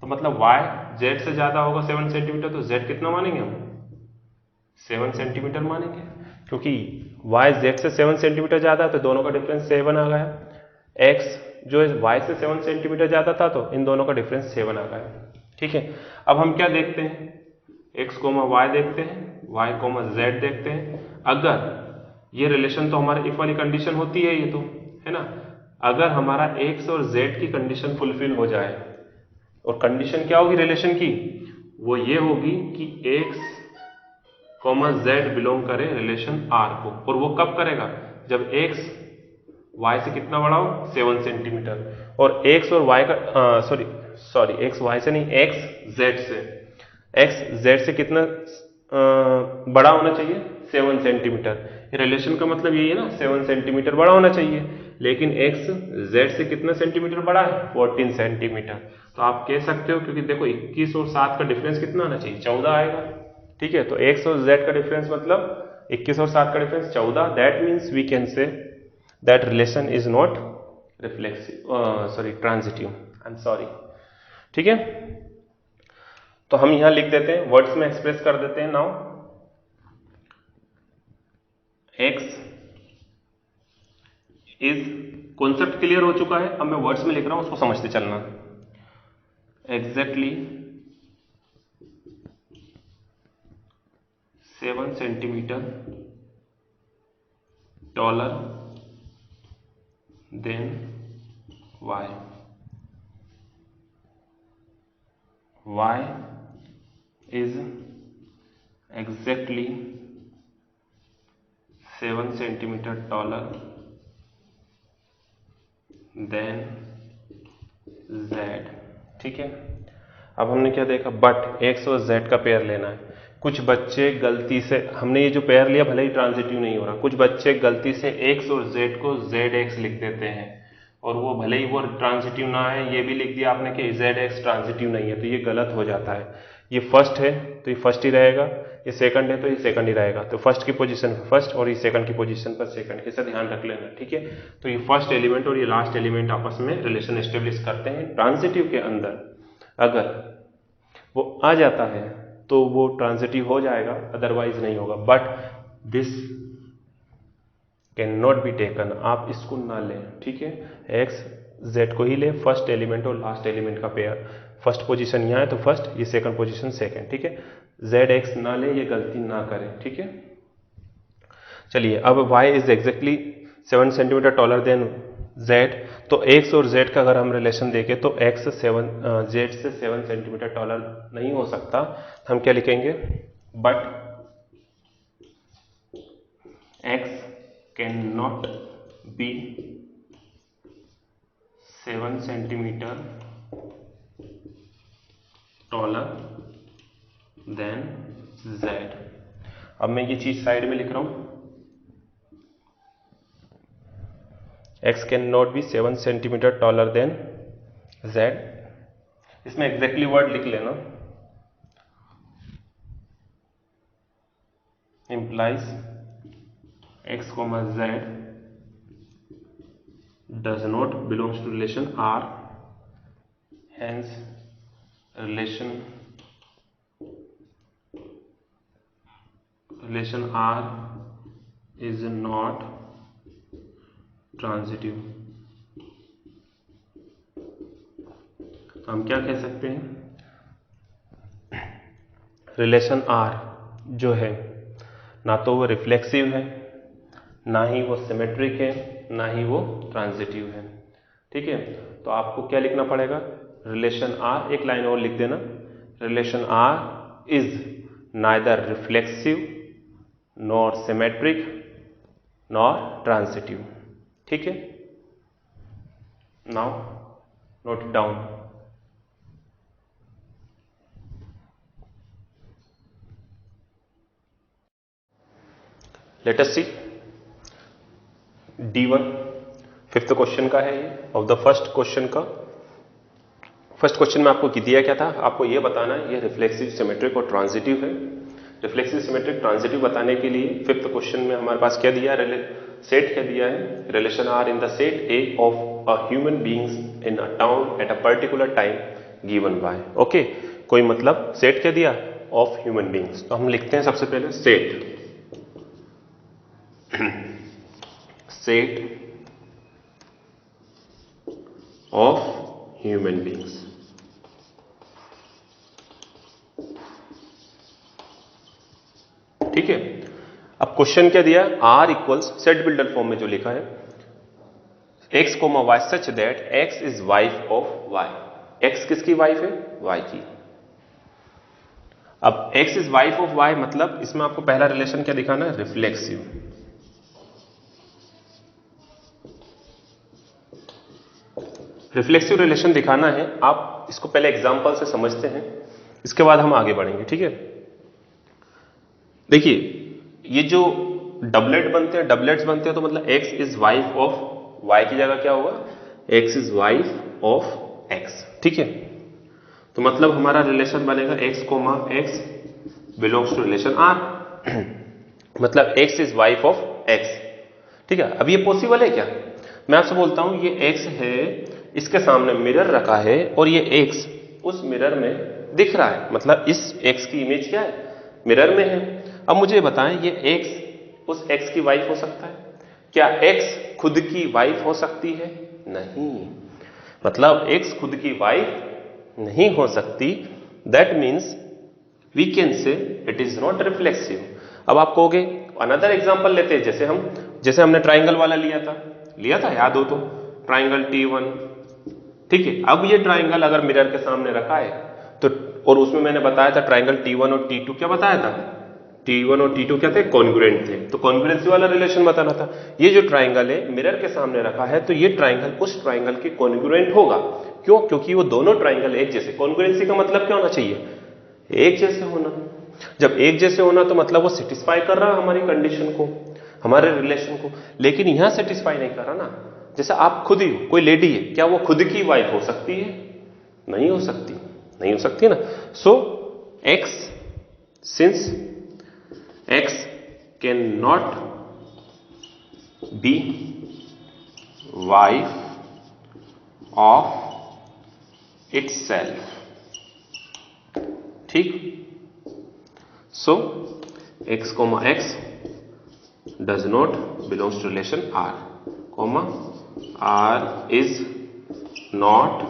तो मतलब y z से ज्यादा होगा 7 सेंटीमीटर, तो z कितना मानेंगे हम, 7 सेंटीमीटर मानेंगे, क्योंकि y z से 7 सेंटीमीटर ज्यादा है तो दोनों का डिफरेंस 7 आ गया। x जो है y से 7 सेंटीमीटर ज्यादा था तो इन दोनों का डिफरेंस 7 आ गया। ठीक है, अब हम क्या देखते हैं, x, y देखते हैं, y, z देखते हैं। अगर ये रिलेशन तो हमारे इफ वाली कंडीशन होती है, ये तो है ना, अगर हमारा x और z की कंडीशन फुलफिल हो जाए, और कंडीशन क्या होगी रिलेशन की, वो ये होगी कि x, z बिलोंग करे रिलेशन r को, और वो कब करेगा, जब x y से कितना बड़ा हो, 7 सेंटीमीटर, और x और y का सॉरी x y से नहीं, x z से कितना बड़ा होना चाहिए, 7 सेंटीमीटर। रिलेशन का मतलब यही है ना, 7 सेंटीमीटर बड़ा होना चाहिए, लेकिन x z से कितना सेंटीमीटर बड़ा है, 14 सेंटीमीटर। तो आप कह सकते हो, क्योंकि देखो 21 और 7 का डिफरेंस कितना आना चाहिए, 14 आएगा। ठीक है, तो x और z का डिफरेंस मतलब 21 और 7 का difference 14, that means we can say that relation is not transitive, I am sorry. ठीक है, तो हम यहां लिख देते हैं, वर्ड्स में एक्सप्रेस कर देते हैं। Now x is, concept clear हो चुका है, अब मैं वर्ड्स में लिख रहा हूं, उसको समझते चलना। Exactly 7 centimetre taller than y, y is exactly 7 centimetre taller then z। ठीक है, अब हमने क्या देखा, बट x और z का पेयर लेना है। कुछ बच्चे गलती से, हमने ये जो पेयर लिया भले ही ट्रांजिटिव नहीं हो रहा, कुछ बच्चे गलती से x और z को zx लिख देते हैं, और वो भले ही वो ट्रांजिटिव ना है, ये भी लिख दिया आपने कि ZX ट्रांजिटिव नहीं है, तो ये गलत हो जाता है। ये फर्स्ट है तो ये फर्स्ट ही रहेगा, ये सेकंड है तो ये सेकंड ही रहेगा, तो फर्स्ट की पोजीशन पर फर्स्ट और ये सेकंड की पोजीशन पर सेकंड, ऐसा ध्यान रख लेना, ठीक है। तो ये फर्स्ट एलिमेंट और ये लास्ट एलिमेंट आपस में रिलेशन एस्टेब्लिश करते हैं। ट्रांजिटिव के अंदर अगर वो आ जाता है तो वो ट्रांजिटिव हो जाएगा, अदरवाइज नहीं होगा। But this can not be taken, आप इसको ना लें, ठीक है। एक्स जेड को ही ले, फर्स्ट एलिमेंट और लास्ट एलिमेंट का पेयर, फर्स्ट पोजीशन यहाँ है तो फर्स्ट, ये सेकंड पोजीशन सेकंड, ठीक है। जेड एक्स ना ले, ये गलती ना करें, ठीक है। चलिए अब y is exactly 7 centimetre taller then z, तो x और z का अगर हम रिलेशन देखें तो x z से 7 सेंटीमीटर टॉलर नहीं हो सकता। हम क्या लिखेंगे, but x can not be 7 centimetre taller then z। अब मैं ये चीज साइड में लिख रहा हूं, x can not be 7 centimetre taller then z। इसमें एग्जैक्टली वर्ड लिख लेना, implies x, z does not belongs to relation R, hence relation R is not transitive. तो हम क्या कह सकते हैं, रिलेशन R जो है ना तो वो रिफ्लेक्सिव है, ना ही वो सिमेट्रिक है, ना ही वो ट्रांजिटिव है, ठीक है। तो आपको क्या लिखना पड़ेगा, रिलेशन R, एक लाइन और लिख देना, relation R is neither reflexive nor symmetric nor transitive, ठीक है। Now note it down. Let us see D1 fifth question का है ये, ऑफ द फर्स्ट क्वेश्चन का। फर्स्ट क्वेश्चन में आपको दिया क्या था, आपको ये बताना है ये रिफ्लेक्सिव सिमेट्रिक और ट्रांजिटिव है। रिफ्लेक्सिव सिमेट्रिक ट्रांजिटिव बताने के लिए फिफ्थ क्वेश्चन में हमारे पास क्या दिया है, सेट क्या दिया है, relation R in the set A of a human beings in a town at a particular time given by. Okay, कोई मतलब सेट क्या दिया, ऑफ ह्यूमन बीइंग्स। तो हम लिखते हैं सबसे पहले set set of human beings. ठीक है, अब क्वेश्चन क्या दिया, R equals set builder form में जो लिखा है X comma Y such that X is wife of Y. X किसकी वाइफ है, वाई की। अब X is wife of Y मतलब इसमें आपको पहला रिलेशन क्या दिखाना है, रिफ्लेक्सिव। रिफ्लेक्सिव रिलेशन दिखाना है, आप इसको पहले एग्जांपल से समझते हैं, इसके बाद हम आगे बढ़ेंगे। ठीक है, देखिए ये जो डबलेट बनते हैं, डबलेट्स बनते हैं, तो मतलब x is wife of y की जगह क्या होगा, x is wife of x. ठीक है, तो मतलब हमारा रिलेशन बनेगा x comma x belongs to relation R, मतलब x is wife of x. ठीक है, अब ये पॉसिबल है क्या, मैं आपसे बोलता हूं ये एक्स है, इसके सामने मिरर रखा है और ये एक्स उस मिरर में दिख रहा है, मतलब इस एक्स की इमेज क्या है, मिरर में है। अब मुझे बताएं ये एक्स उस एक्स की वाइफ हो सकता है क्या, एक्स खुद की वाइफ हो सकती है, नहीं, मतलब एक्स खुद की वाइफ नहीं हो सकती, that means we can say it is not reflexive. अब आप कहोगे अनदर एग्जांपल लेते हैं, जैसे हमने ट्राइंगल वाला लिया था याद हो तो, ट्राइंगल T1। ठीक है, अब ये ट्राइंगल अगर मिरर के सामने रखा है तो, और उसमें मैंने बताया था ट्राइंगल T1 और T2 क्या बताया था, T1 और T2 क्या थे, कॉन्ग्रुएंट थे, तो कॉन्ग्रुएंसी वाला रिलेशन बताना था। ये जो ट्राइंगल है मिरर के सामने रखा है, तो ये ट्राइंगल उस ट्राइंगल के कॉन्ग्रुएंट होगा। क्यों, क्योंकि वो दोनों ट्राइंगल एक जैसे। कॉन्ग्रुएंसी का मतलब क्या होना चाहिए, एक जैसे होना। जब एक जैसे होना तो मतलब वो सेटिस्फाई कर रहा है हमारी कंडीशन को, हमारे रिलेशन को, लेकिन यहां सेटिस्फाई नहीं कर रहा ना, जैसे आप खुद ही हो, कोई लेडी है, क्या वो खुद की वाइफ हो सकती है? नहीं हो सकती, नहीं हो सकती ना। So x, since x can not be wife of itself, ठीक। So x comma x does not belongs to relation R, comma R is not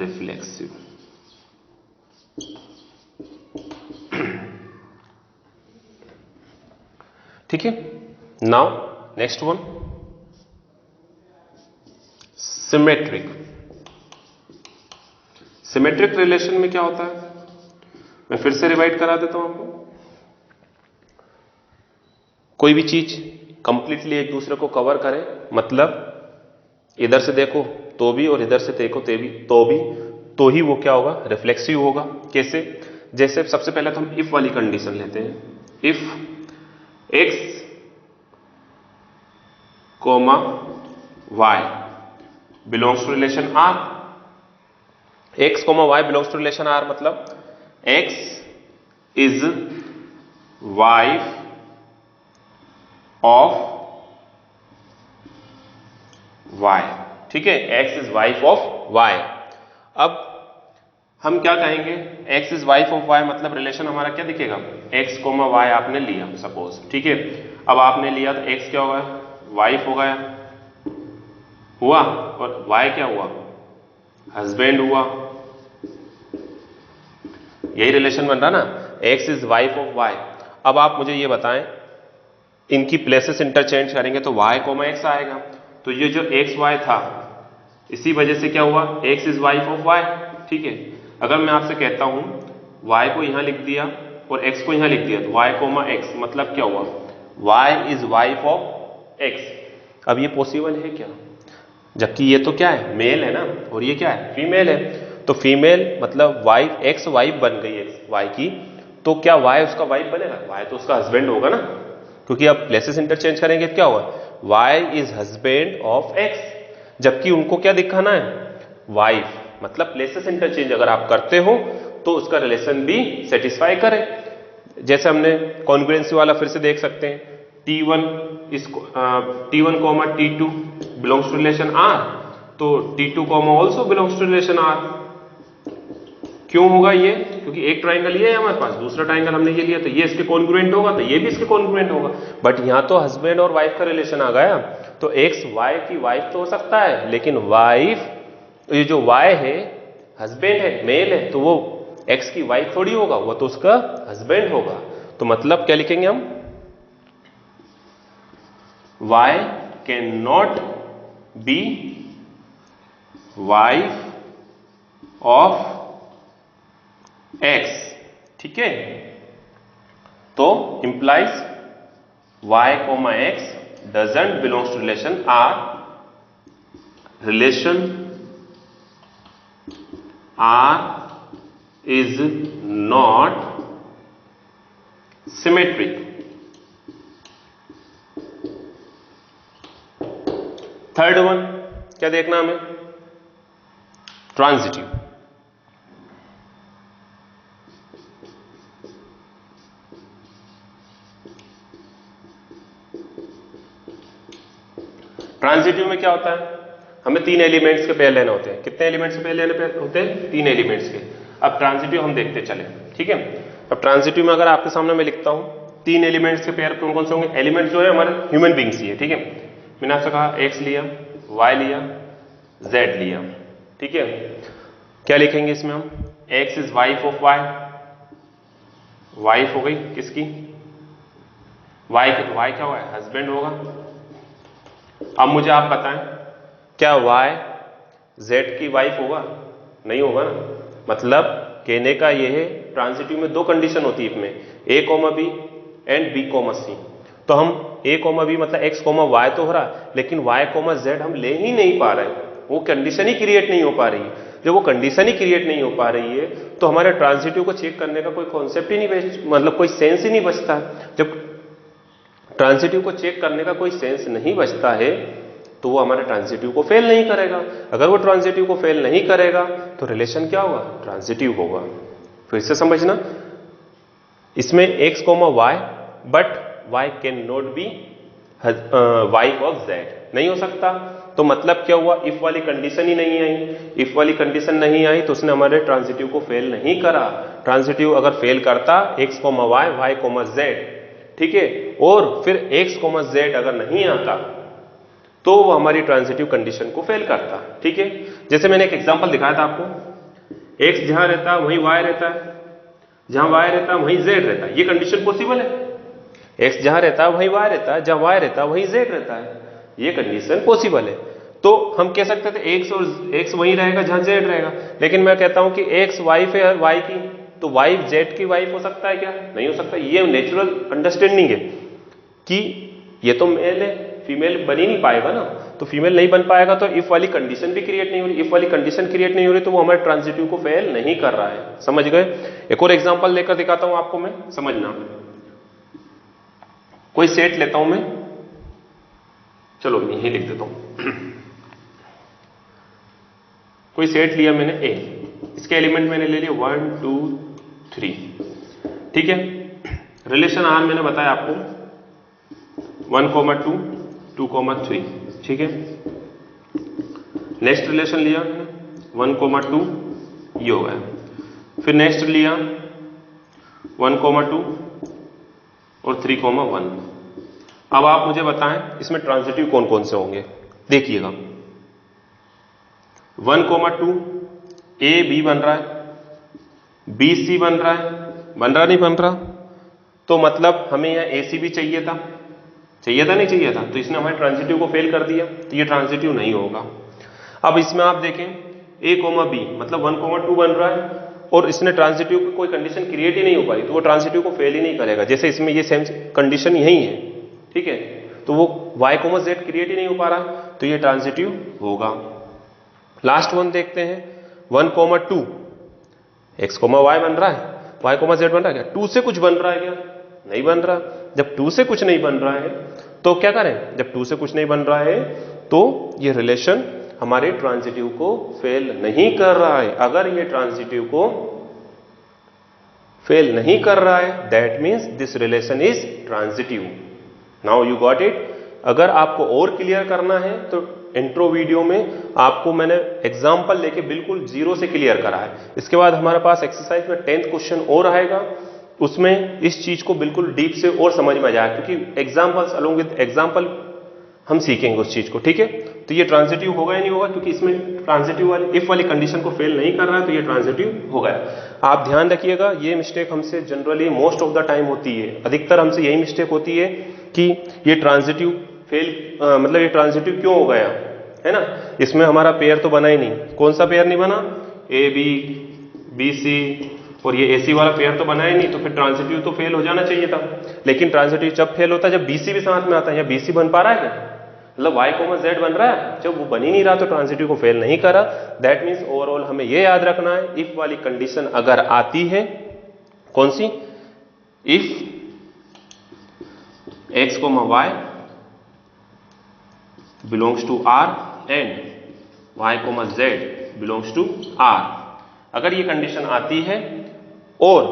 reflexive. ठीक है। Now next one, symmetric. Symmetric relation में क्या होता है, मैं फिर से रिवाइड करा देता हूं आपको। कोई भी चीज कंप्लीटली एक दूसरे को कवर करे, मतलब इधर से देखो तो भी और इधर से देखो तो भी तो ही वो क्या होगा, रिफ्लेक्सिव होगा। कैसे? जैसे सबसे पहले तो हम इफ वाली कंडीशन लेते हैं। If x comma y belongs to relation R, x comma y belongs to relation R मतलब x is wife of Y, ठीक है, x is wife of Y. अब हम क्या कहेंगे, x is wife of Y मतलब रिलेशन हमारा क्या दिखेगा, एक्स कोमा वाई आपने लिया सपोज, ठीक है। अब आपने लिया तो एक्स क्या होगा, वाइफ हो गया, हुआ, और वाई क्या हुआ, हस्बैंड हुआ। यही रिलेशन बन रहा ना, X is wife of Y. अब आप मुझे ये बताएं, इनकी प्लेसेस इंटरचेंज करेंगे तो वाई कोमा एक्स आएगा, तो ये जो एक्स वाई था इसी वजह से क्या हुआ, X is wife of Y, ठीक है। अगर मैं आपसे कहता हूं वाई को यहां लिख दिया और एक्स को यहां लिख दिया तो वाई कोमा एक्स मतलब क्या हुआ, Y is wife of X. अब ये पॉसिबल है क्या, जबकि ये तो क्या है, मेल है ना, और ये क्या है, फीमेल है। तो फीमेल मतलब वाइफ, एक्स वाइफ बन गई एक्स वाई की, तो क्या वाई उसका वाइफ बनेगा, वाई तो उसका हस्बैंड होगा ना, क्योंकि अब प्लेसेस इंटरचेंज करेंगे तो क्या हुआ, Y is husband of X. जबकि उनको क्या दिखाना है, वाइफ, मतलब प्लेसेस इंटरचेंज अगर आप करते हो तो उसका रिलेशन भी सेटिस्फाई करे। जैसे हमने कॉन्ग्रुएंसी वाला फिर से देख सकते हैं, T1 comma T2 belongs to relation R, तो T2 comma also belongs to relation R। क्यों होगा ये, क्योंकि एक ट्राइंगल ये है हमारे पास, दूसरा ट्राइंगल हमने ये लिया, तो ये इसके कॉन्ग्रुएंट होगा, तो ये भी इसके कॉन्ग्रुएंट होगा। बट यहां तो हस्बैंड और वाइफ का रिलेशन आ गया, तो एक्स वाई की वाइफ तो हो सकता है, लेकिन वाइफ, ये जो वाई है हस्बैंड है, मेल है, तो वो एक्स की वाइफ थोड़ी होगा, वो तो उसका हस्बैंड होगा। तो मतलब क्या लिखेंगे हम, Y can not be wife of x, ठीक है। तो implies Y comma X doesn't belongs to relation R, relation R is not symmetric. Third one क्या देखना हमें, ट्रांजिटिव। ट्रांजिटिव में क्या होता है, हमें 3 एलिमेंट्स के पेयर लेने होते हैं। कितने एलिमेंट्स के पेयर लेने होते हैं, 3 एलिमेंट्स के। अब ट्रांजिटिव हम देखते चले, ठीक है। अब ट्रांजिटिव में अगर आपके सामने मैं लिखता हूं 3 एलिमेंट्स के पेयर कौन कौन से होंगे, एलिमेंट जो है हमारे ह्यूमन बींग्स ही है, ठीक है। मैंने आपसे कहा एक्स लिया, वाई लिया, जेड लिया, ठीक है। क्या लिखेंगे इसमें हम, X is wife of Y, wife हो गई किसकी, वाई की, तो वाई क्या हुआ है, हस्बैंड होगा। अब मुझे आप बताएं, क्या वाई जेड की वाइफ होगा, नहीं होगा ना। मतलब कहने का यह है, ट्रांजिटिव में 2 कंडीशन होती है इसमें, a comma b and b comma c. तो हम ए कोमा बी मतलब एक्स कोमा वाई तो हो रहा है, लेकिन वाई कोमा जेड हम ले ही नहीं पा रहे, वो कंडीशन ही क्रिएट नहीं हो पा रही है। जब वो कंडीशन ही क्रिएट नहीं हो पा रही है तो हमारे ट्रांजिटिव को चेक करने का कोई कॉन्सेप्ट ही नहीं, मतलब कोई सेंस ही नहीं बचता। जब ट्रांजिटिव को चेक करने का कोई सेंस नहीं बचता है तो वो हमारे ट्रांजिटिव को फेल नहीं करेगा। अगर वो ट्रांजिटिव को फेल नहीं करेगा तो रिलेशन क्या होगा, ट्रांजिटिव होगा। फिर से समझना, इसमें x, y, but y can not be wife of z, नहीं हो सकता। तो मतलब क्या हुआ, इफ वाली कंडीशन ही नहीं आई। इफ वाली कंडीशन नहीं आई तो उसने हमारे ट्रांजिटिव को फेल नहीं करा। ट्रांजिटिव अगर फेल करता x, y, z, ठीक है, और फिर x, z अगर नहीं आता तो वो हमारी ट्रांजिटिव कंडीशन को फेल करता। ठीक है, जैसे मैंने एक एग्जांपल दिखाया था आपको, x जहां रहता है वहीं y रहता है, जहां y रहता है वहीं z रहता है, ये कंडीशन पॉसिबल है। x जहां रहता है वहीं y रहता है, जहां y रहता है वहीं z रहता है, ये कंडीशन पॉसिबल है। तो हम कह सकते थे x और x वहीं रहेगा जहां z रहेगा, लेकिन मैं कहता हूं कि x वाइफ है y की, तो y z की वाइफ हो सकता है क्या, नहीं हो सकता। ये नेचुरल अंडरस्टैंडिंग है कि ये तो मेल है, फीमेल बन ही नहीं पाएगा ना, तो फीमेल नहीं बन पाएगा तो इफ वाली कंडीशन भी क्रिएट नहीं हो रही। इफ वाली कंडीशन क्रिएट नहीं हो रही तो वो हमारे ट्रांजिटिव को फेल नहीं कर रहा है। समझ गए। एक और एग्जांपल लेकर दिखाता हूं आपको मैं, समझना। कोई सेट लेता हूं मैं, चलो मैं यही लिख देता हूं। कोई सेट लिया मैंने ए, इसके एलिमेंट मैंने ले लिया 1 2 3, ठीक है। रिलेशन आर मैंने बताया आपको 1, 2, 2, 3, ठीक है। नेक्स्ट रिलेशन लिया 1, 2, ये हो गया। फिर नेक्स्ट लिया 1, 2 और 3, 1। अब आप मुझे बताएं इसमें ट्रांजिटिव कौन कौन से होंगे। देखिएगा 1, 2 ए बी बन रहा है, बी सी बन रहा है, बन रहा नहीं बन रहा, तो मतलब हमें यहां ए सी भी चाहिए था, नहीं चाहिए था, तो इसने हमारे ट्रांजिटिव को फेल कर दिया, तो ये ट्रांजिटिव नहीं होगा। अब इसमें आप देखें ए, बी, मतलब 1, 2 बन रहा है और इसने ट्रांजिटिव की कोई कंडीशन क्रिएट ही नहीं हो पाई, तो वो ट्रांजिटिव को फेल ही नहीं करेगा। जैसे इसमें ये सेम कंडीशन यही है, ठीक है, तो वो y, z क्रिएट ही नहीं हो पा रहा, तो ये ट्रांजिटिव होगा। लास्ट वन देखते हैं 1, 2 x, y बन रहा है, y, z बन रहा है क्या, 2 से कुछ बन रहा है क्या, नहीं बन रहा। जब 2 से कुछ नहीं बन रहा है तो क्या करें, जब 2 से कुछ नहीं बन रहा है तो ये रिलेशन हमारे ट्रांजिटिव को फेल नहीं कर रहा है। अगर ये ट्रांजिटिव को फेल नहीं कर रहा है that means this relation is transitive. Now you got it. अगर आपको और क्लियर करना है तो इंट्रो वीडियो में आपको मैंने एग्जाम्पल लेके बिल्कुल जीरो से क्लियर करा है। इसके बाद हमारे पास एक्सरसाइज में 10th क्वेश्चन और आएगा, उसमें इस चीज को बिल्कुल डीप से और समझ में आ जाएगा, क्योंकि एग्जाम्पल्स अलोंग विद एग्जाम्पल हम सीखेंगे उस चीज को, ठीक है। तो ये ट्रांजिटिव होगा या नहीं होगा, क्योंकि इसमें ट्रांजिटिव वाली इफ वाली कंडीशन को फेल नहीं कर रहा है, तो ये ट्रांजिटिव हो गया। आप ध्यान रखिएगा, ये मिस्टेक हमसे generally most of the time होती है, अधिकतर हमसे यही मिस्टेक होती है कि ये ट्रांजिटिव फेल मतलब ये ट्रांजिटिव क्यों हो गया, है ना। इसमें हमारा पेयर तो बना ही नहीं, कौन सा पेयर नहीं बना, ए बी, बी सी, और ये एसी वाला पेयर तो बना ही नहीं, तो फिर ट्रांजिटिव तो फेल हो जाना चाहिए था। लेकिन ट्रांजिटिव जब फेल होता है जब बीसी भी साथ में आता है, या बीसी बन पा रहा है क्या, मतलब y, z बन रहा है, जब वो बन ही नहीं रहा तो ट्रांजिटिव को फेल नहीं करा। दैट मीन्स ओवरऑल हमें ये याद रखना है, इफ वाली कंडीशन अगर आती है, कौन सी, if x, y belongs to r and y, z belongs to r, अगर ये कंडीशन आती है और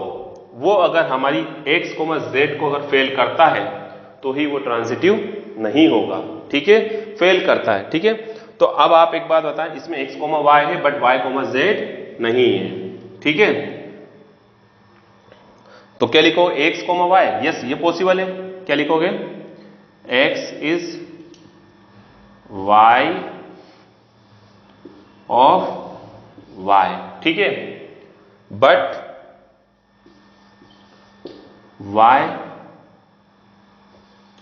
वो अगर हमारी x, z को अगर फेल करता है तो ही वो ट्रांजिटिव नहीं होगा, ठीक है, फेल करता है, ठीक है। तो अब आप एक बात बताएं, इसमें x, y है बट y, z नहीं है, ठीक है। तो क्या लिखोगे, x, y, यस ये पॉसिबल है। क्या लिखोगे, x is y of y, ठीक है, but y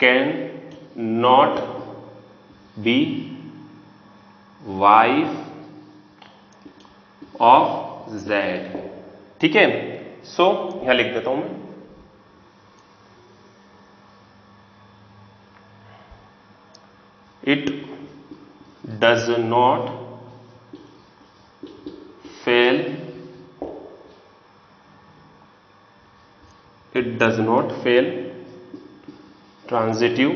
can not be wife of z, ठीक है। सो यहां लिख देता हूं मैं, it does not fail, it does not fail transitive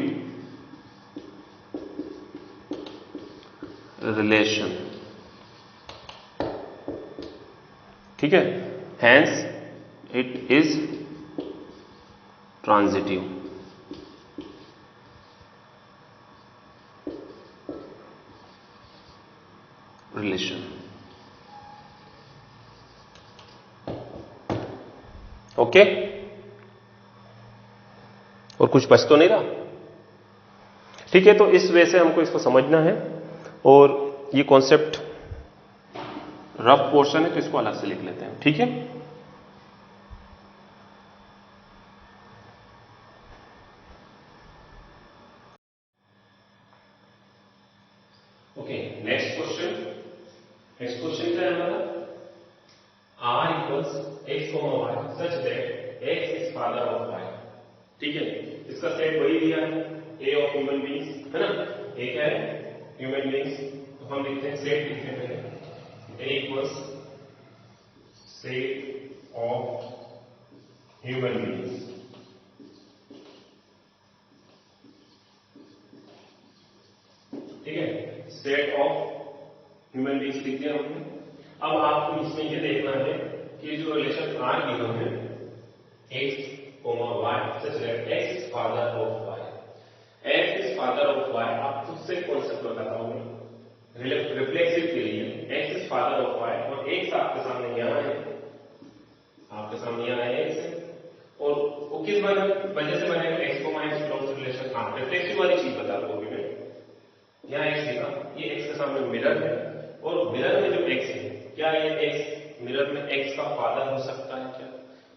relation, ठीक है, hence it is transitive. Relation, okay. और कुछ बच तो नहीं रहा, ठीक है। तो इस वे से हमको इसको समझना है, और ये कॉन्सेप्ट रफ पोर्शन है तो इसको अलग से लिख लेते हैं, ठीक है। Okay, next question. Next question क्या है हमारा? r equals x, y such that x is father of y, ठीक है। इसका सेट वही दिया है, a ऑफ ह्यूमन बीइंग्स, है ना। a क्या है? Human beings. तो हम लिखते हैं सेट, लिखते हैं पहले a equals set of human beings, ठीक है। सेट ऑफ ह्यूमन बीइंग्स लिख दिया हमने। अब आपको इसमें ये देखना है कि जो रिलेशन r गिवन है x, y such that x is father of y, x is father of y, आप खुद से कॉन्सेप्ट बताता हूं रिफ्लेक्सिव के लिए। x is father of y और x आपके सामने यहां है, आपके सामने यहां है x, और वो किस वजह से बनेगा? x को माइनस बिलोंग्स रिलेशन। हाँ, रिफ्लेक्सिव वाली चीज बता दूं अभी मैं। यहां x लिखा, ये x के सामने मिरर है, और मिरर में जो x है, क्या ये x मिरर में x का फादर हो सकता है क्या?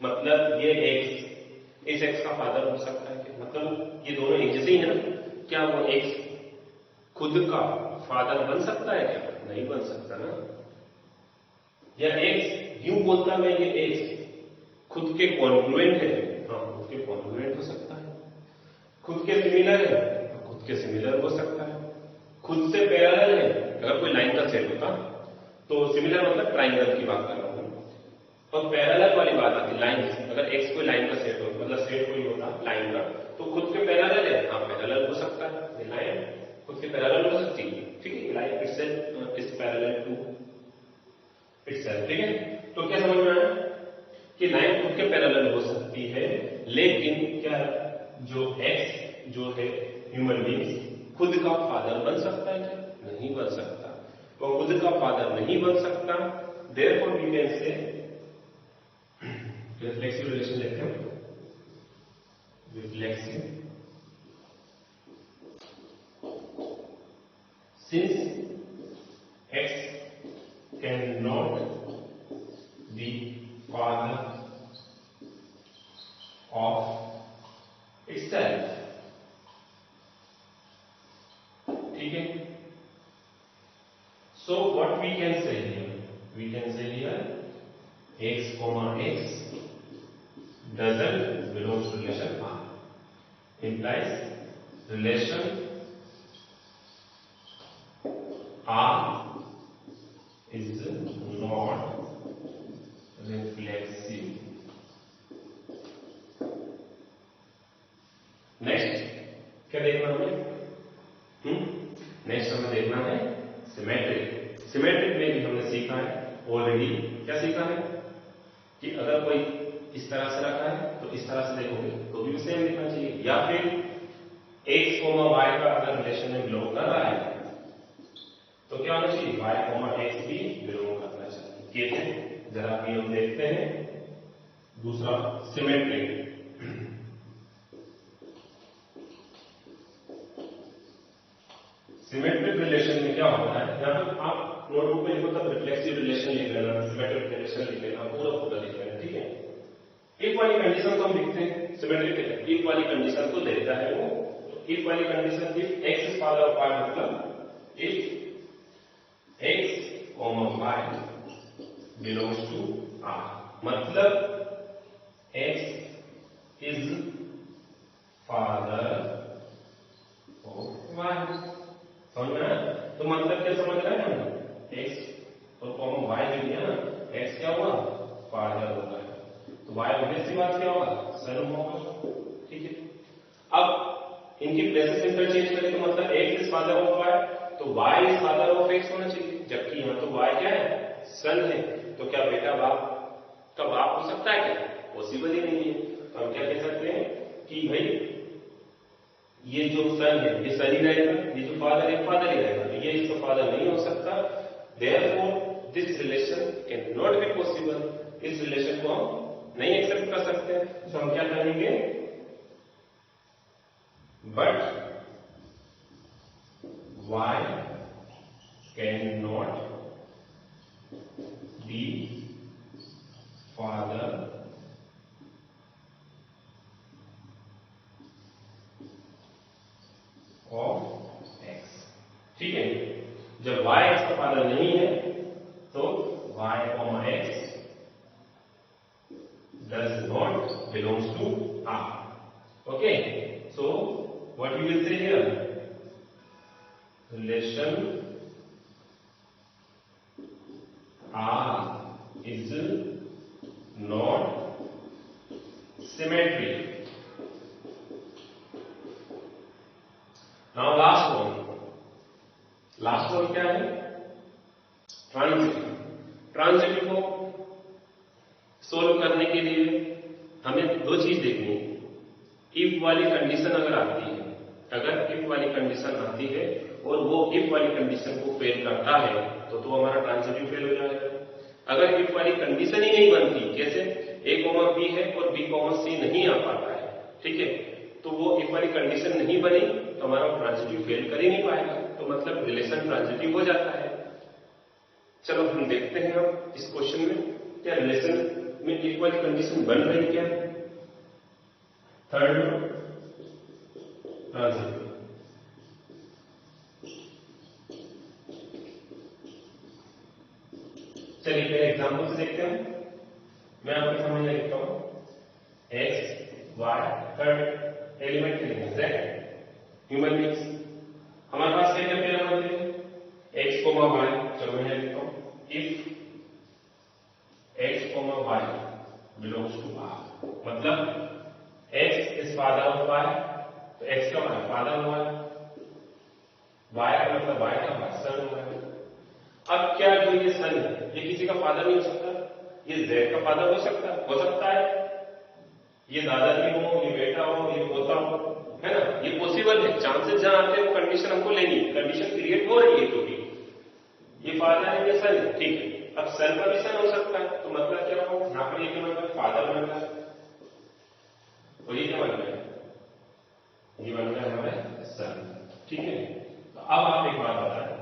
मतलब ये x इस x का फादर हो सकता है क्या? मतलब ये दोनों एक जैसे ही है ना, क्या वो x खुद का फादर बन सकता है क्या? नहीं बन सकता ना। या x यूं बोलता मैं, ये x खुद के कॉन्ग्रुएंट है, हाँ खुद के कॉन्ग्रुएंट हो सकता है। खुद के सिमिलर है, तो खुद के सिमिलर हो सकता है। खुद से पैरेलल है, अगर कोई लाइन का सेट होता तो सिमिलर मतलब ट्राइंगल की बात कर रहा हूं, और पैरेलल वाली बात आती लाइन। अगर x कोई लाइन का सेट हो, मतलब सेट कोई होता लाइन का, तो खुद के पैरेलल है, हाँ पैरेलल हो सकता है, ये लाइन खुद के पैरेलल हो सकती है, ठीक है। Line itself is parallel to itself, ठीक है। तो क्या समझ में आया कि लाइन खुद के पैरेलल हो सकती है, लेकिन क्या जो x जो है ह्यूमन बीइंग्स खुद का फादर बन सकता है क्या? नहीं बन सकता। वो खुद का फादर नहीं बन सकता, therefore we can say reflexive relation लेते हैं। Reflexive, since x can not be father of itself, ठीक है। So what we can say here? We can say here x, x doesn't belong to relation R, implies relation R is not reflexive. Next क्या देखना हमें? Next हमें देखना है symmetric. Symmetric में भी हमने सीखा है ऑलरेडी। क्या सीखा है कि अगर कोई इस तरह से रखा है तो इस तरह से देखोगे तो भी सेम लिखना चाहिए, या फिर x, y का अगर रिलेशन में बिलोंग कर रहा है तो क्या होना चाहिए? y, x भी बिलोंग करना चाहिए। कैसे? जरा भी हम देखते हैं दूसरा सिमेट्रिक। सिमेट्रिक रिलेशन में क्या होता है, यहां पर आप नोटबुक में लिखो तब रिफ्लेक्सिव रिलेशन लिख लेना, सिमेट्रिक रिलेशन लिख लेना, पूरा लिख लेना, ठीक है। एक वाली कंडीशन तो हम लिखते हैं सिमेट्रिक के, एक वाली कंडीशन तो देता है वो। तो एक वाली condition if x is father of y, मतलब if x, y belongs to R, मतलब x is father of y। समझ में आया? तो मतलब क्या समझ रहे हैं हम? x तो y जो दिया ना, x क्या हुआ? फादर होगा, तो y ऑब्वियसली बात क्या होगा? सन होगा, ठीक है। अब इनकी प्लेसेस इंटरचेंज करें तो मतलब x is father of y, तो y is father of x होना चाहिए, जबकि यहाँ तो y क्या है, सन है। तो क्या बेटा बाप का बाप हो सकता है क्या? पॉसिबल ही नहीं है। तो हम क्या कह सकते हैं कि भाई ये जो सन है ये सन ही रहेगा, ये जो फादर है फादर ही रहेगा, तो ये इसका फादर नहीं हो सकता। Therefore this relation can not be possible, इस रिलेशन को हम नहीं एक्सेप्ट कर सकते। तो हम क्या कहेंगे, but y can not be father of x। ठीक है, जब y x का फादर नहीं है तो y, x does not belongs to R. Okay, so what you will say here, relation R is not symmetric. Now last one क्या है, transitive. Transitive को सोल्व करने के लिए हमें दो चीज देखनी है। इफ वाली कंडीशन अगर आती है, अगर इफ वाली कंडीशन आती है और वो इफ वाली कंडीशन को फेल करता है तो हमारा ट्रांजिटिव फेल हो जाएगा। अगर इफ वाली कंडीशन ही नहीं बनती, कैसे a, b है और b, c नहीं आ पाता है, ठीक है, तो वो इफ वाली कंडीशन नहीं बनी तो हमारा ट्रांजिटिव फेल कर ही नहीं पाएगा, तो मतलब रिलेशन ट्रांजिटिव हो जाता है। चलो हम देखते हैं अब इस क्वेश्चन में क्या रिलेशन में इफ वाली कंडीशन बन रही क्या। थर्ड ट्रांजिटिव, चलिए पहले एग्जांपल से देखते हैं। मैं आपके सामने लिखता हूं x y, थर्ड एलिमेंट लिखेंगे z, ह्यूमन बींग्स। हमारे पास क्या क्या पेयर बनते हैं, x, y। चलो मैं लिखता हूं if x, y belongs to R, मतलब x is father of y, तो x का फादर हुआ, y का मतलब y का सन हुआ। अब क्या जो ये सन है ये किसी का फादर नहीं हो सकता, ये z का फादर हो सकता है, ये दादाजी हो, ये बेटा हो, ये पोता हो, है ना, ये पॉसिबल है। चांसेस जहां आते हैं वो कंडीशन हमको लेनी है, कंडीशन क्रिएट हो रही है क्योंकि ये फादर है ये सन है, ठीक है। अब सन का भी सन हो सकता है, तो मतलब क्या हो, यहां पर ये क्या बन रहा है, फादर बन रहा है, और ये क्या बन रहा है, ये बन रहा है हमारे सन, ठीक है। तो अब आप एक बात बताएं,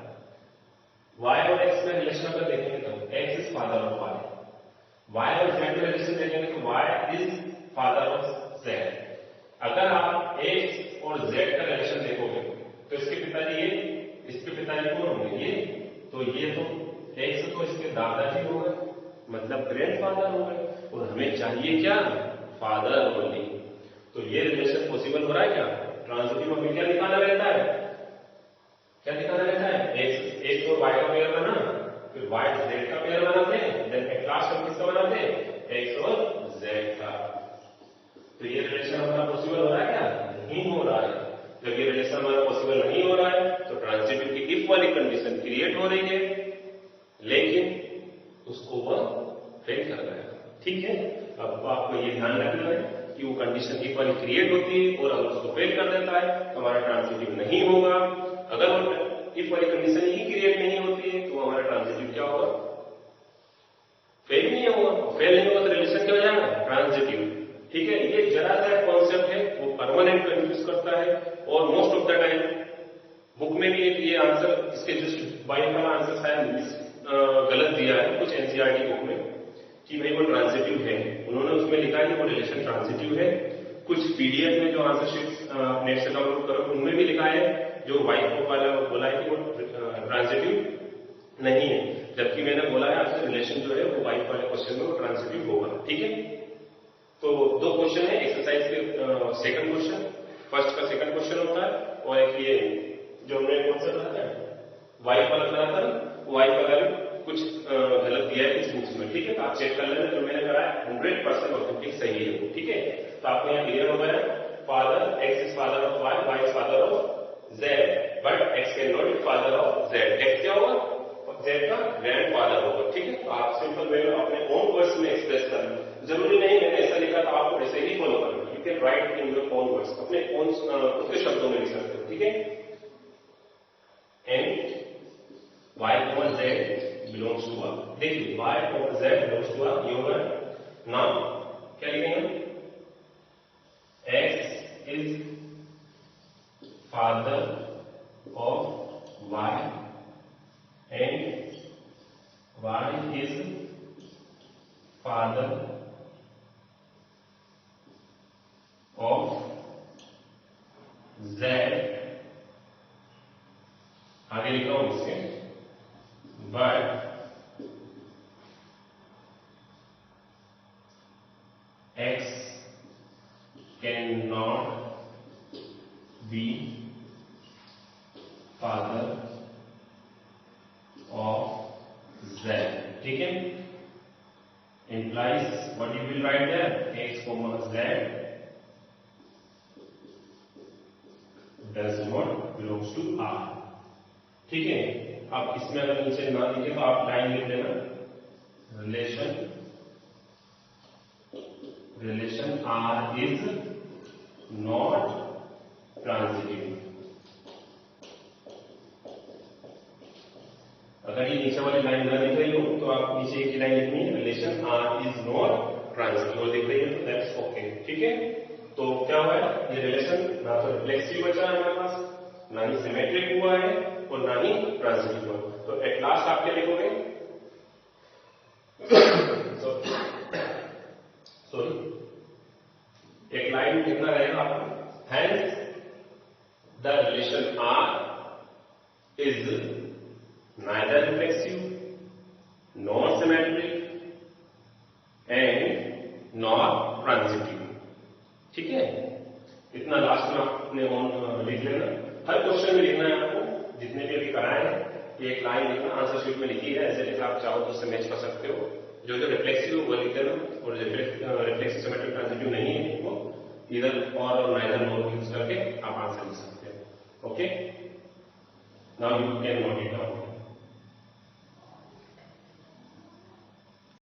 y और x में रिलेशन अगर देखेंगे तो x is father of y और z में रिलेशन देखेंगे तो y is father of z। अगर आप x और z का रिलेशन देखोगे तो इसके पिताजी ये, इसके पिताजी कौन होंगे, ये, तो ये तो x तो इसके दादाजी हो गए, मतलब ग्रैंडफादर हो गए, और हमें चाहिए क्या, फादर ओनली। तो ये रिलेशन पॉसिबल हो रहा है क्या, ट्रांजिटिव में क्या दिखाना रहता है, क्या दिखाना रहता है, x और y का पेयर बना, फिर y z का पेयर बनाते हैं, देन एट लास्ट हम किसका बनाते हैं, x और z का। तो ये रिलेशन हमारा पॉसिबल हो रहा है क्या, नहीं हो रहा है। जब ये रिलेशन हमारा पॉसिबल नहीं हो रहा है तो ट्रांजिटिव की इफ वाली कंडीशन क्रिएट हो रही है, लेकिन उसको वह फेल कर रहा है, ठीक है। अब आपको ये ध्यान रखना है कि वो कंडीशन इफ वाली क्रिएट होती है और अगर उसको फेल कर देता है तो हमारा ट्रांजिटिव नहीं होगा। अगर वो इफ वाली कंडीशन ही क्रिएट नहीं होती है तो हमारा ट्रांजिटिव क्या होगा, फेल नहीं होगा। फेल नहीं होगा तो रिलेशन क्या हो जाएगा, ट्रांजिटिव, ठीक है। ये जरा सा कॉन्सेप्ट है, वो परमानेंट कंफ्यूज करता है, और most of the time book में भी ये आंसर, इसके जस्ट बाई वाला आंसर शायद गलत दिया है कुछ एनसीईआरटी बुक में कि भाई वो ट्रांजिटिव है, उन्होंने उसमें लिखा है कि वो रिलेशन ट्रांजिटिव है। कुछ पीडीएफ में जो आंसर शीट नेट से डाउनलोड करो उनमें भी लिखा है, जो वाइट बुक वाला बोला है कि वो ट्रांजिटिव नहीं है, जबकि मैंने बोला है आपसे रिलेशन जो है वो वाइट वाले क्वेश्चन में वो ट्रांजिटिव होगा, ठीक है। तो दो क्वेश्चन है एक्सरसाइज के, सेकंड क्वेश्चन, फर्स्ट का सेकंड क्वेश्चन होता है, और एक ये जो हमने कौन सा बनाया है, वाइट वाला बनाया था, वाइट वाला भी कुछ गलत दिया है कुछ बुक्स में, ठीक है। तो आप चेक कर लेना, जो मैंने कराया 100% ऑथेंटिक सही है वो, ठीक है। तो आपको यहाँ क्लियर हो गया, father, x is father of y, y is father of z, but x can not be father of Z. X क्या होगा? जेड का ग्रैंडफादर होगा। ठीक है, तो आप सिंपल वे में अपने ओन वर्ड्स में एक्सप्रेस करना, जरूरी नहीं मैंने ऐसा लिखा तो आपको ऐसे ही फॉलो करना। You can write in your own words, अपने ओन खुद के शब्दों में लिख सकते हो। ठीक है, and y over z belongs to r। देखिए y over z belongs to r ये होगा। नाउ क्या लिखेंगे? x is father of y and y is father of z। आगे लिखा हूं इसके, but x cannot be father of z। ठीक है, implies what you will write there, x comma z does not belongs to r। ठीक है, अब इसमें अगर नीचे ना लिखे तो आप लाइन लिख देना, relation r is not transitive। अगर ये नीचे वाली लाइन ना लिख रही हो तो आप नीचे की लाइन लिखनी है, relation r is not transitive। और लिख रही है तो दैट्स ओके। ठीक है, तो क्या हुआ है, ये रिलेशन ना तो रिफ्लेक्सिव बचा है हमारे पास, ना ही सिमेट्रिक हुआ है और ना ही ट्रांजिटिव हुआ। तो एट लास्ट आप क्या लिखोगे? सॉरी, एक लाइन लिखना रहेगा आपको, hence the relation r is neither reflexive nor symmetric and nor transitive। ठीक है, इतना लास्ट में आप अपने लिख लेना। हर क्वेश्चन में लिखना है आपको, जितने भी अभी कराए हैं, एक लाइन लिखना, आंसर शीट में लिखी है, ऐसे लिखा आप चाहो तो उससे मैच कर सकते हो। जो जो रिफ्लेक्सिव वो लिख देना, और रिफ्लेक्सिव सिमेट्रिक ट्रांजिटिव नहीं है वो इधर और नाइदर नोर यूज करके आप आंसर लिख सकते हो। Okay, now you can note it down.